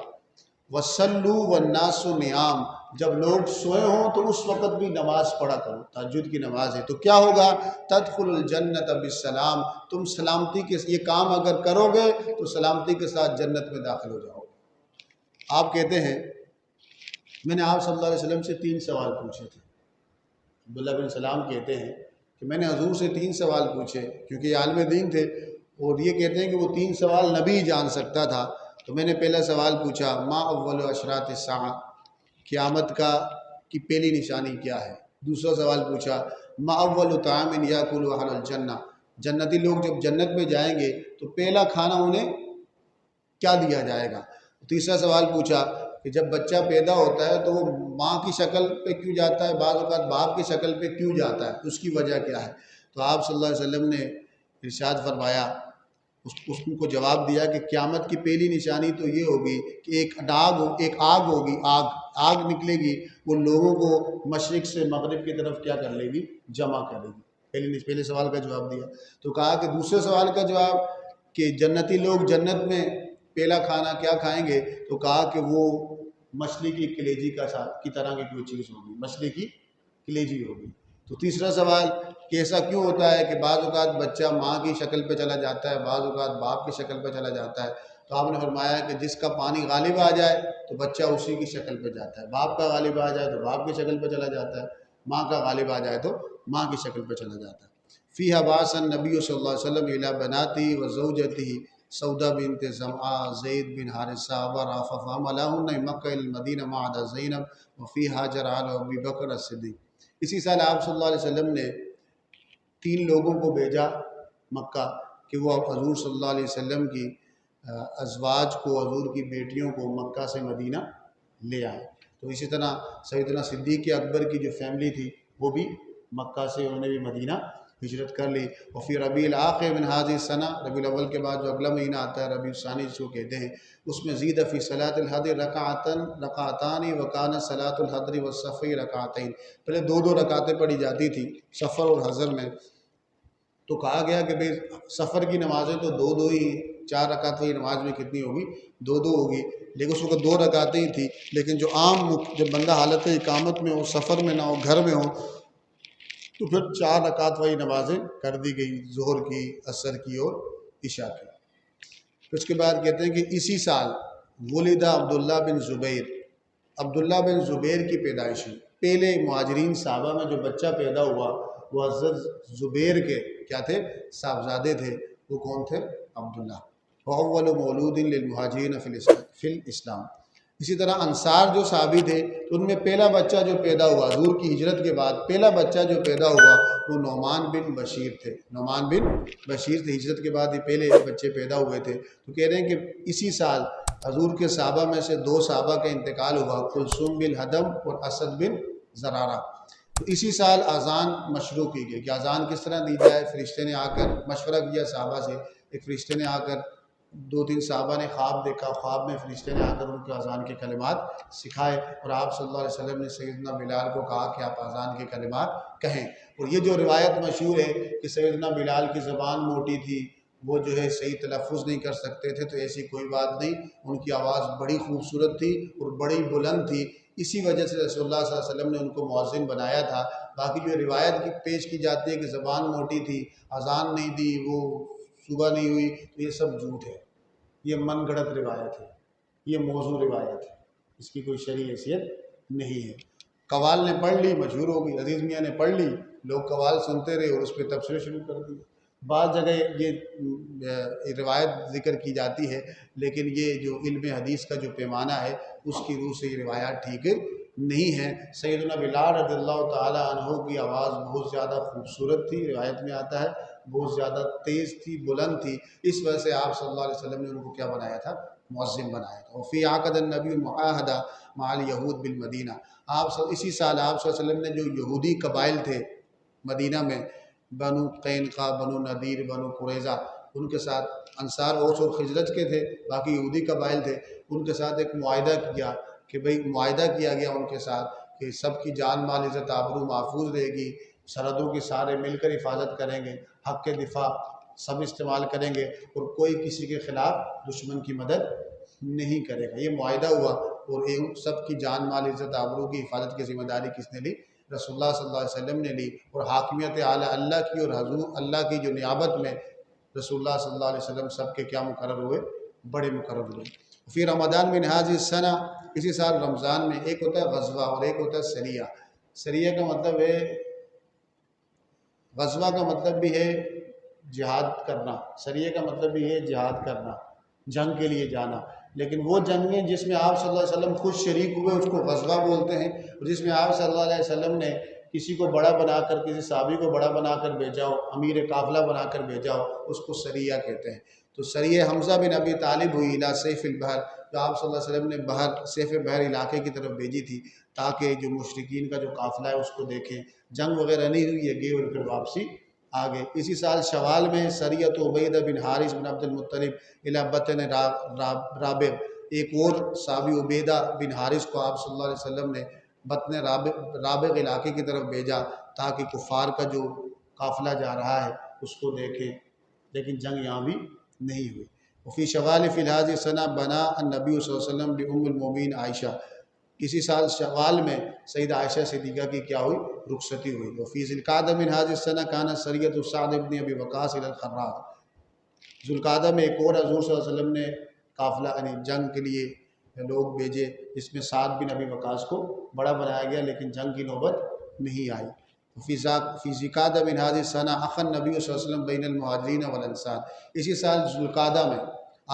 وَصَلُّوا وَالنَّاسُ نِيَامٌ، جب لوگ سوئے ہوں تو اس وقت بھی نماز پڑھا کرو. تہجد کی نماز ہے تو کیا ہوگا؟ تدخل الجنت بالسلام، تم سلامتی کے یہ کام اگر کرو گے تو سلامتی کے ساتھ جنت میں داخل ہو جاؤ گے. آپ کہتے ہیں میں نے آپ صلی اللہ علیہ وسلم سے 3 سوال پوچھے تھے. عبداللہ بن سلام کہتے ہیں کہ میں نے حضور سے 3 سوال پوچھے، کیونکہ یہ عالم دین تھے، اور یہ کہتے ہیں کہ وہ 3 سوال نبی جان سکتا تھا. تو میں نے پہلا سوال پوچھا ما اول اشراط الساعہ، قیامت کی پہلی نشانی کیا ہے. دوسرا سوال پوچھا ما اول طعام یاکل اہل الجنہ، جنتی لوگ جب جنت میں جائیں گے تو پہلا کھانا انہیں کیا دیا جائے گا. تیسرا سوال پوچھا کہ جب بچہ پیدا ہوتا ہے تو وہ ماں کی شکل پہ کیوں جاتا ہے، بعض اوقات باپ کی شکل پہ کیوں جاتا ہے، اس کی وجہ کیا ہے. تو آپ صلی اللہ علیہ وسلم نے ارشاد فرمایا، اس کو جواب دیا کہ قیامت کی پہلی نشانی تو یہ ہوگی کہ ایک آگ ہوگی، آگ نکلے گی، وہ لوگوں کو مشرق سے مغرب کی طرف کیا کر لے گی؟ جمع کر لے گی. پہلے سوال کا جواب دیا. تو کہا کہ دوسرے سوال کا جواب کہ جنتی لوگ جنت میں پہلا کھانا کیا کھائیں گے، تو کہا کہ وہ مچھلی کی کلیجی کی طرح کی کوئی چیز ہوگی، مچھلی کی کلیجی ہوگی. تو تیسرا سوال کہ ایسا کیوں ہوتا ہے کہ بعض اوقات بچہ ماں کی شکل پہ چلا جاتا ہے، بعض اوقات باپ کی شکل پہ چلا جاتا ہے. تو آپ نے فرمایا کہ جس کا پانی غالب آ جائے تو بچہ اسی کی شکل پہ جاتا ہے، باپ کا غالب آ جائے تو باپ کی شکل پہ چلا جاتا ہے، ماں کا غالب آ جائے تو ماں کی شکل پہ چلا جاتا ہے. فیہا بعث النبی صلی اللہ علیہ وسلم الی بناتی و زوجتی سودا بنت زمعہ زید بن حارثہ و رافع فحملہن مکہ المدینہ معد زینب وفی حاجر آل ابی بکر الصدیق. اسی سال آپ صلی اللہ علیہ وسلم نے 3 لوگوں کو بھیجا مکہ کہ وہ حضور صلی اللہ علیہ وسلم کی ازواج کو، حضور کی بیٹیوں کو مکہ سے مدینہ لے آئے. تو اسی طرح سیدنا صدیق اکبر کی جو فیملی تھی وہ بھی مکہ سے، انہوں نے بھی مدینہ ہجرت کر لی. اور پھر ربیع الآخر من هذه السنہ، ربیع الاول کے بعد جو اگلا مہینہ آتا ہے ربیع الثانی جس کو کہتے ہیں، اس میں زید فی صلاۃ الحضر رکعتان وکانت صلاۃ الحضر والسفر رکعتین. پہلے 2 رکعتیں پڑھی جاتی تھی سفر اور حضر میں. تو کہا گیا کہ بھئی سفر کی نمازیں تو 2 ہی، 4 رکعت والی نماز میں کتنی ہوگی؟ 2 ہوگی. لیکن اس وقت 2 رکعتیں ہی تھی. لیکن جو عام جب بندہ حالت اقامت میں ہو، سفر میں نہ ہو، گھر میں ہو، تو پھر 4 رکعت والی نمازیں کر دی گئی، ظہر کی، عصر کی اور عشاء کی. اس کے بعد کہتے ہیں کہ اسی سال ولدہ عبداللہ بن زبیر، عبداللہ بن زبیر کی پیدائش ہوئی۔ پہلے مہاجرین صحابہ میں جو بچہ پیدا ہوا وہ حضرت زبیر کے کیا تھے؟ صاحبزادے تھے۔ وہ کون تھے؟ عبداللہ۔ وَأَوَّلُ مَوْلُودٍ لِلْمُهَاجِرِينَ فِي الْإِسْلَامِ۔ اسی طرح انصار جو صحابی تھے تو ان میں پہلا بچہ جو پیدا ہوا حضور کی ہجرت کے بعد، پہلا بچہ جو پیدا ہوا وہ نعمان بن بشیر تھے۔ نعمان بن بشیر تھے، ہجرت کے بعد یہ پہلے بچے پیدا ہوئے تھے۔ تو کہہ رہے ہیں کہ اسی سال حضور کے صحابہ میں سے دو صحابہ کا انتقال ہوا، کلثوم بن ہدم اور اسد بن زرارہ۔ تو اسی سال اذان مشروع کی گئی کہ اذان کس طرح دی جائے۔ فرشتے نے آ کر مشورہ کیا صحابہ سے، ایک فرشتے نے آ کر، دو تین صحابہ نے خواب دیکھا، خواب میں فرشتے نے آ کر ان کو اذان کے کلمات سکھائے، اور آپ صلی اللہ علیہ وسلم نے سیدنا بلال کو کہا کہ آپ اذان کے کلمات کہیں۔ اور یہ جو روایت مشہور ہے کہ سیدنا بلال کی زبان موٹی تھی، وہ جو ہے صحیح تلفظ نہیں کر سکتے تھے، تو ایسی کوئی بات نہیں، ان کی آواز بڑی خوبصورت تھی اور بڑی بلند تھی، اسی وجہ سے رسول اللہ صلی اللہ علیہ وسلم نے ان کو مؤذن بنایا تھا۔ باقی جو روایت کی پیش کی جاتی ہے کہ زبان موٹی تھی، اذان نہیں دی، وہ صبح نہیں ہوئی، تو یہ سب جھوٹ ہے، یہ من گھڑت روایت ہے، یہ موضوع روایت ہے، اس کی کوئی شرعی حیثیت نہیں ہے۔ قوال نے پڑھ لی، مشہور ہو گئی، عزیز میاں نے پڑھ لی، لوگ قوال سنتے رہے اور اس پہ تبصرے شروع کر دیے۔ بعض جگہ یہ روایت ذکر کی جاتی ہے، لیکن یہ جو علم حدیث کا جو پیمانہ ہے اس کی روح سے یہ روایات ٹھیک نہیں ہے۔ سیدنا بلال رضی اللہ تعالی عنہ کی آواز بہت زیادہ خوبصورت تھی، روایت میں آتا ہے بہت زیادہ تیز تھی، بلند تھی، اس وجہ سے آپ صلی اللہ علیہ وسلم نے ان کو کیا بنایا تھا؟ مؤذن بنایا تھا۔ وفی عقد النبی معاہدہ مع الیہود بالمدینہ، اسی سال آپ صلی اللہ علیہ وسلم نے جو یہودی قبائل تھے مدینہ میں، بنو قینقاع، بنو نذیر، بنو قریظہ، ان کے ساتھ، انصار اوس اور خزرج کے تھے، باقی یہودی قبائل تھے، ان کے ساتھ ایک معاہدہ کیا کہ بھئی معاہدہ کیا گیا ان کے ساتھ کہ سب کی جان مال عزت آبرو محفوظ رہے گی، سرحدوں کی سارے مل کر حفاظت کریں گے، حق کے دفاع سب استعمال کریں گے، اور کوئی کسی کے خلاف دشمن کی مدد نہیں کرے گا۔ یہ معاہدہ ہوا، اور ان سب کی جان مال عزت آبرو کی حفاظت کی ذمہ داری کس نے لی؟ رسول اللہ صلی اللہ علیہ وسلم نے لی، اور حاکمیت اعلی اللہ کی اور حضور اللہ کی جو نیابت میں رسول اللہ صلی اللہ علیہ وسلم سب کے کیا مقرر ہوئے؟ بڑے مقرر ہوئے۔ پھر رمضان من هذه السنہ، اسی سال رمضان میں، ایک ہوتا ہے غزوہ اور ایک ہوتا ہے سریہ۔ سریہ کا مطلب ہے، غزوہ کا مطلب بھی ہے جہاد کرنا، سریہ کا مطلب بھی ہے جہاد کرنا، جنگ کے لیے جانا، لیکن وہ جنگیں جس میں آپ صلی اللہ علیہ وسلم خود شریک ہوئے اس کو غزوہ بولتے ہیں، اور جس میں آپ صلی اللہ علیہ وسلم نے کسی کو بڑا بنا کر، کسی صحابی کو بڑا بنا کر بھیجا ہو، امیر قافلہ بنا کر بھیجا ہو، اس کو سریہ کہتے ہیں۔ تو سریہ حمزہ بن ابی طالب ہوئی الی سیف البحر، جو آپ صلی اللہ علیہ وسلم نے بحر، سیف بحر علاقے کی طرف بھیجی تھی تاکہ جو مشرکین کا جو قافلہ ہے اس کو دیکھیں۔ جنگ وغیرہ نہیں ہوئی، یہ گئے اور پھر واپسی آگے۔ اسی سال شوال میں سریۃ عبیدہ بن حارث بن عبد المطلب الی بطن رابغ، ایک اور صحابی عبیدہ بن حارث کو آپ صلی اللہ علیہ وسلم نے بطن رابغ علاقے کی طرف بھیجا تاکہ کفار کا جو قافلہ جا رہا ہے اس کو دیکھیں، لیکن جنگ یہاں بھی نہیں ہوئی۔ وفی شوال فی الحاظ سنہ بنا النبی صلی اللہ علیہ وسلم بام المومنین عائشہ، اسی سال شوال میں سیدہ عائشہ صدیقہ کی کیا ہوئی؟ رخصتی ہوئی۔ وفی ذوالقعدہ من هذه السنہ کان سریۃ سعد بن ابی وقاص الی الخراء، ذوالقعدہ میں ایک اور حضور صلی اللہ علیہ وسلم نے قافلہ یعنی جنگ کے لیے لوگ بھیجے، جس میں سعد بن ابی وقاص کو بڑا بنایا گیا، لیکن جنگ کی نوبت نہیں آئی۔ فی ذوالقعدہ من هذه السنہ اخى النبی صلی اللہ علیہ وسلم بین المہاجرین والانصار، اسی سال ذوالقعدہ میں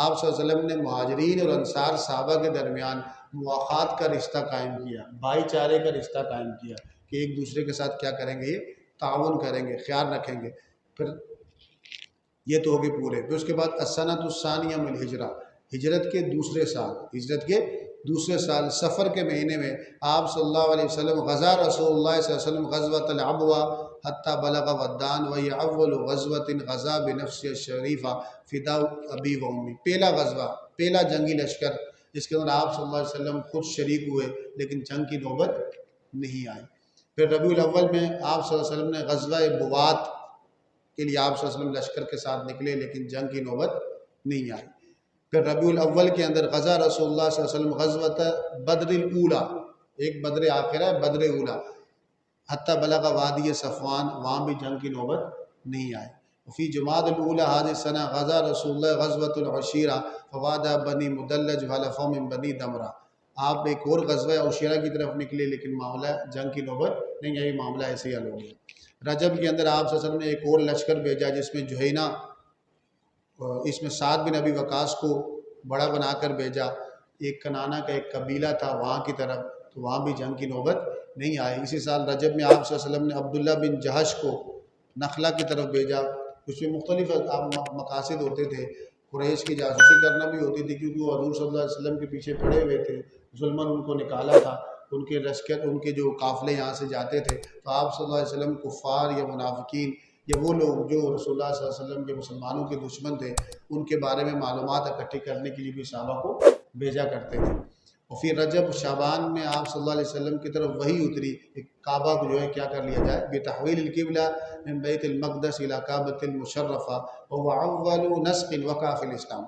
آپ صلی اللہ علیہ وسلم نے مہاجرین اور انصار صحابہ کے درمیان مواخات کا رشتہ قائم کیا، بھائی چارے کا رشتہ قائم کیا کہ ایک دوسرے کے ساتھ کیا کریں گے؟ یہ تعاون کریں گے، خیال رکھیں گے۔ پھر یہ تو ہوگی پورے۔ پھر اس کے بعد السنۃ الثانیہ من الہجرہ، ہجرت کے دوسرے سال سفر کے مہینے میں آپ صلی اللہ علیہ وسلم غزا رسول اللہ صلی اللہ علیہ وسلم غزوۃ العبوہ حتی بلغ ودان، وہی اول غزوۃ غزا بنفسہ الشریفہ فداء ابی و امی، پہلا غزوہ، پہلا جنگی لشکر جس کے اندر آپ صلی اللہ علیہ وسلم خود شریک ہوئے، لیکن جنگ کی نوبت نہیں آئی۔ پھر ربیع الاول میں آپ صلی اللہ علیہ وسلم نے غزوہ بوات کے لیے آپ صلی اللہ علیہ وسلم لشکر کے ساتھ نکلے، لیکن جنگ کی نوبت نہیں آئی۔ پھر ربیع الاول کے اندر غزا رسول اللہ صلی اللہ علیہ وسلم غزوۃ بدر الاولیٰ، ایک بدر آخرہ بدر اولیٰ، حتی بلغ وادی صفوان، وہاں بھی جنگ کی نوبت نہیں آئی۔ فی جماد الاولی هذه السنہ غزا رسول اللہ غزوۃ العشیرہ فوادہ بنی مدلج وحلفوا من بنی دمرہ، آپ ایک اور غزوہ عشیرہ کی طرف نکلے لیکن معاملہ جنگ کی نوبت نہیں آئی، معاملہ ایسے ہی حل ہو گیا۔ رجب کے اندر آپ صلی اللہ علیہ وسلم نے ایک اور لشکر بھیجا جس میں جہینہ، اس میں سعد بن ابی وقاص کو بڑا بنا کر بھیجا، ایک کنانہ کا ایک قبیلہ تھا وہاں کی طرف، تو وہاں بھی جنگ کی نوبت نہیں آئی۔ اسی سال رجب میں آپ صلی اللہ علیہ وسلم نے عبداللہ بن جہش کو نخلا کی طرف بھیجا، اس میں مختلف مقاصد ہوتے تھے، قریش کی جاسوسی کرنا بھی ہوتی تھی کیونکہ وہ حضور صلی اللہ علیہ وسلم کے پیچھے پڑے ہوئے تھے، ظلماً ان کو نکالا تھا، ان کے لشکر، ان کے جو قافلے یہاں سے جاتے تھے، تو آپ صلی اللہ علیہ وسلم کفار یا منافقین یا وہ لوگ جو رسول اللہ صلی اللہ علیہ وسلم کے مسلمانوں کے دشمن تھے ان کے بارے میں معلومات اکٹھی کرنے کے لیے بھی صحابہ کو بھیجا کرتے تھے۔ اور پھر رجب شعبان میں آپ صلی اللہ علیہ وسلم کی طرف وحی اتری کہ کعبہ کو جو ہے کیا کر لیا جائے، بتحویل القبلہ من بیت المقدس الی کعبۃ المشرفہ وهو اول نسق وقع فی الاسلام۔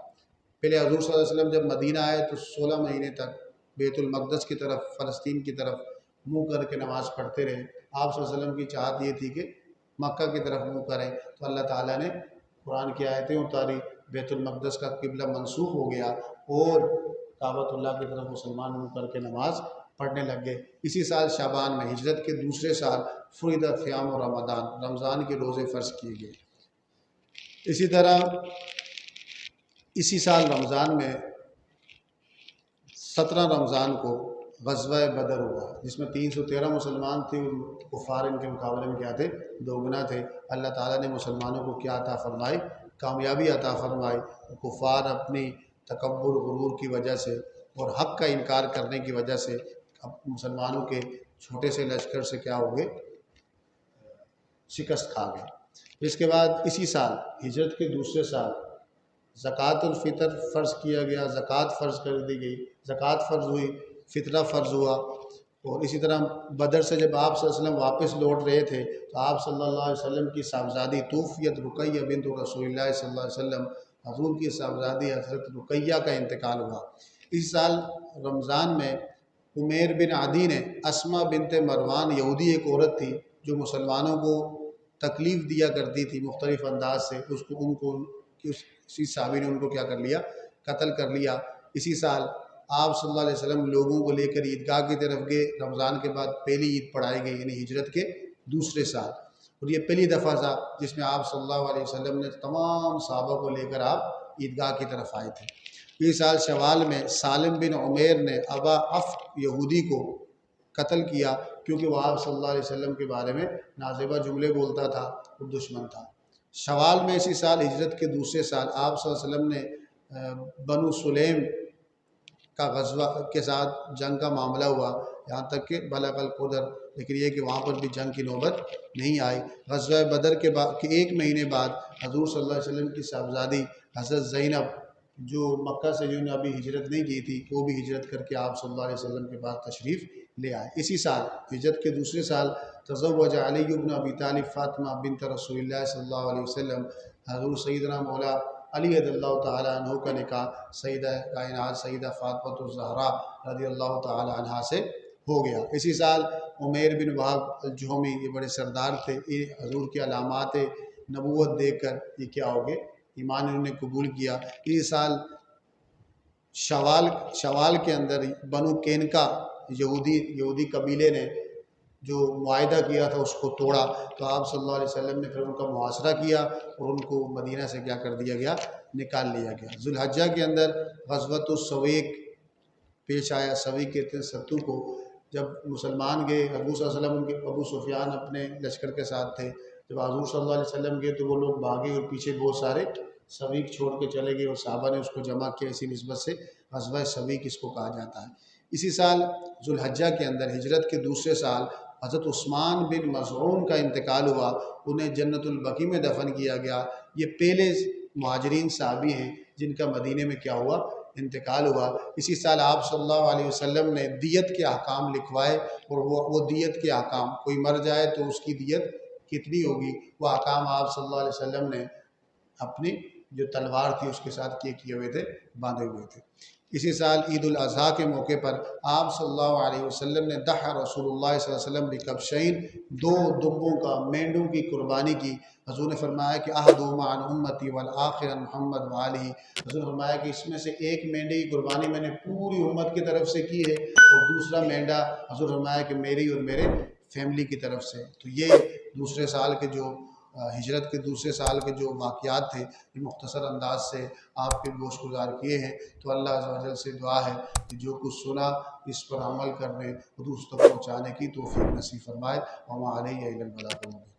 پہلے حضور صلی اللہ علیہ وسلم جب مدینہ آئے تو 16 مہینے تک بیت المقدس کی طرف، فلسطین کی طرف منہ کر کے نماز پڑھتے رہے۔ آپ صلی اللہ علیہ وسلم کی چاہت یہ تھی کہ مکہ کی طرف منہ کریں، تو اللہ تعالیٰ نے قرآن کی آیتیں اتاری، بیت المقدس کا قبلہ منسوخ ہو گیا اور کعبۃ اللہ کی طرف مسلمان منہ کر کے نماز پڑھنے لگ گئے۔ اسی سال شعبان میں ہجرت کے دوسرے سال فرض صیام و رمضان کے روزے فرض کیے گئے۔ اسی طرح اسی سال رمضان میں 17 رمضان کو غزوہ بدر ہوا جس میں 313 مسلمان تھے، کفار ان کے مقابلے میں کیا تھے، دو گنا تھے۔ اللہ تعالیٰ نے مسلمانوں کو کیا عطا فرمائی، کامیابی عطا فرمائی۔ کفار اپنی تکبر غرور کی وجہ سے اور حق کا انکار کرنے کی وجہ سے مسلمانوں کے چھوٹے سے لشکر سے کیا ہو گئے، شکست کھا گئے۔ اس کے بعد اسی سال ہجرت کے دوسرے سال زکوٰۃ الفطر فرض کیا گیا، زکوٰۃ فرض کر دی گئی، زکوٰۃ فرض ہوئی، فطرہ فرض ہوا۔ اور اسی طرح بدر سے جب آپ صلی اللہ علیہ وسلم واپس لوٹ رہے تھے تو آپ صلی اللہ علیہ وسلم کی صاحبزادی توفیت رقیہ بنت رسول اللہ صلی اللہ علیہ وسلم، حضور کی صاحبزادی حضرت رقیہ کا انتقال ہوا۔ اس سال رمضان میں عمیر بن عدی نے اسماء بنت مروان، یہودی ایک عورت تھی جو مسلمانوں کو تکلیف دیا کرتی تھی مختلف انداز سے، اسی صحابی نے ان کو کیا کر لیا، قتل کر لیا۔ اسی سال آپ صلی اللہ علیہ وسلم لوگوں کو لے کر عیدگاہ کی طرف گئے، رمضان کے بعد پہلی عید پڑھائی گئی، یعنی ہجرت کے دوسرے سال، اور یہ پہلی دفعہ تھا جس میں آپ صلی اللہ علیہ وسلم نے تمام صحابہ کو لے کر آپ عیدگاہ کی طرف آئے تھے۔ اس سال شوال میں سالم بن عمیر نے ابا عفق یہودی کو قتل کیا کیونکہ وہ آپ صلی اللہ علیہ وسلم کے بارے میں نازیبہ جملے بولتا تھا اور دشمن تھا۔ شوال میں اسی سال ہجرت کے دوسرے سال آپ صلی اللہ علیہ وسلم نے بنو سلیم کا غزوہ کے ساتھ جنگ کا معاملہ ہوا، یہاں تک کہ بلغ القدر، لیکن یہ کہ وہاں پر بھی جنگ کی نوبت نہیں آئی۔ غزوہ بدر کے ایک مہینے بعد حضور صلی اللہ علیہ وسلم کی صاحبزادی حضرت زینب جو مکہ سے جو نے ابھی ہجرت نہیں کی تھی، وہ بھی ہجرت کر کے آپ صلی اللہ علیہ وسلم کے پاس تشریف لے آئے۔ اسی سال ہجرت کے دوسرے سال تزوج علی بن ابی طالب فاطمہ بنت رسول اللہ صلی اللہ علیہ وسلم، حضور سیدنا مولا علی رضی اللہ تعالیٰ عنہ کا نکاح سیدہ کائنات سیدہ فاطمہ الزہرا رضی اللہ تعالیٰ عنہ سے ہو گیا۔ اسی سال عمیر بن وہب الجہمی، یہ بڑے سردار تھے، یہ حضور کی علامات نبوت دیکھ کر یہ کیا ہو گئے، ایمان انہوں نے قبول کیا۔ اس سال شوال کے اندر بنو کینکا یہودی قبیلے نے جو معاہدہ کیا تھا اس کو توڑا، تو آپ صلی اللہ علیہ وسلم نے پھر ان کا محاصرہ کیا اور ان کو مدینہ سے کیا کر دیا گیا، نکال لیا گیا۔ ذوالحجہ کے اندر غزوۃ السویق پیش آیا، سویق کہتے ہیں ستو کو، جب مسلمان گئے، حضور صلی اللہ علیہ وسلم کے ابو سفیان اپنے لشکر کے ساتھ تھے، جب حضور صلی اللہ علیہ وسلم گئے تو وہ لوگ بھاگے اور پیچھے بہت سارے سویق چھوڑ کے چلے گئے اور صحابہ نے اس کو جمع کیا، اسی نسبت سے غزوہ سویق اس کو کہا جاتا ہے۔ اسی سال ذوالحجہ کے اندر ہجرت کے دوسرے سال حضرت عثمان بن مظعون کا انتقال ہوا، انہیں جنت البقیع میں دفن کیا گیا۔ یہ پہلے مہاجرین صحابی ہیں جن کا مدینے میں کیا ہوا، انتقال ہوا۔ اسی سال آپ صلی اللہ علیہ وسلم نے دیت کے احکام لکھوائے، اور وہ دیت کے احکام، کوئی مر جائے تو اس کی دیت کتنی ہوگی، وہ احکام آپ صلی اللہ علیہ وسلم نے اپنی جو تلوار تھی اس کے ساتھ کیے ہوئے تھے، باندھے ہوئے تھے۔ اسی سال عید الاضحیٰ کے موقع پر آپ صلی اللہ علیہ وسلم نے دحا رسول اللہ صلی اللہ علیہ وسلم بکبشین، 2 دمبوں کا، مینڈوں کی قربانی کی۔ حضور نے فرمایا کہ احدہما عن امتی والآخر عن محمد وآلہ۔ حضور نے فرمایا کہ اس میں سے ایک مینڈے کی قربانی میں نے پوری امت کی طرف سے کی ہے، اور دوسرا مینڈا حضور نے فرمایا کہ میری اور میرے فیملی کی طرف سے۔ تو یہ دوسرے سال کے جو ہجرت کے دوسرے سال کے جو واقعات تھے، یہ مختصر انداز سے آپ کے گوش گزار کیے ہیں۔ تو اللہ عز و جل سے دعا ہے کہ جو کچھ سنا اس پر عمل کرنے اور دوسروں تک پہنچانے کی توفیق نصیب فرمائے۔ وما علیہ الا البلاغ المبین۔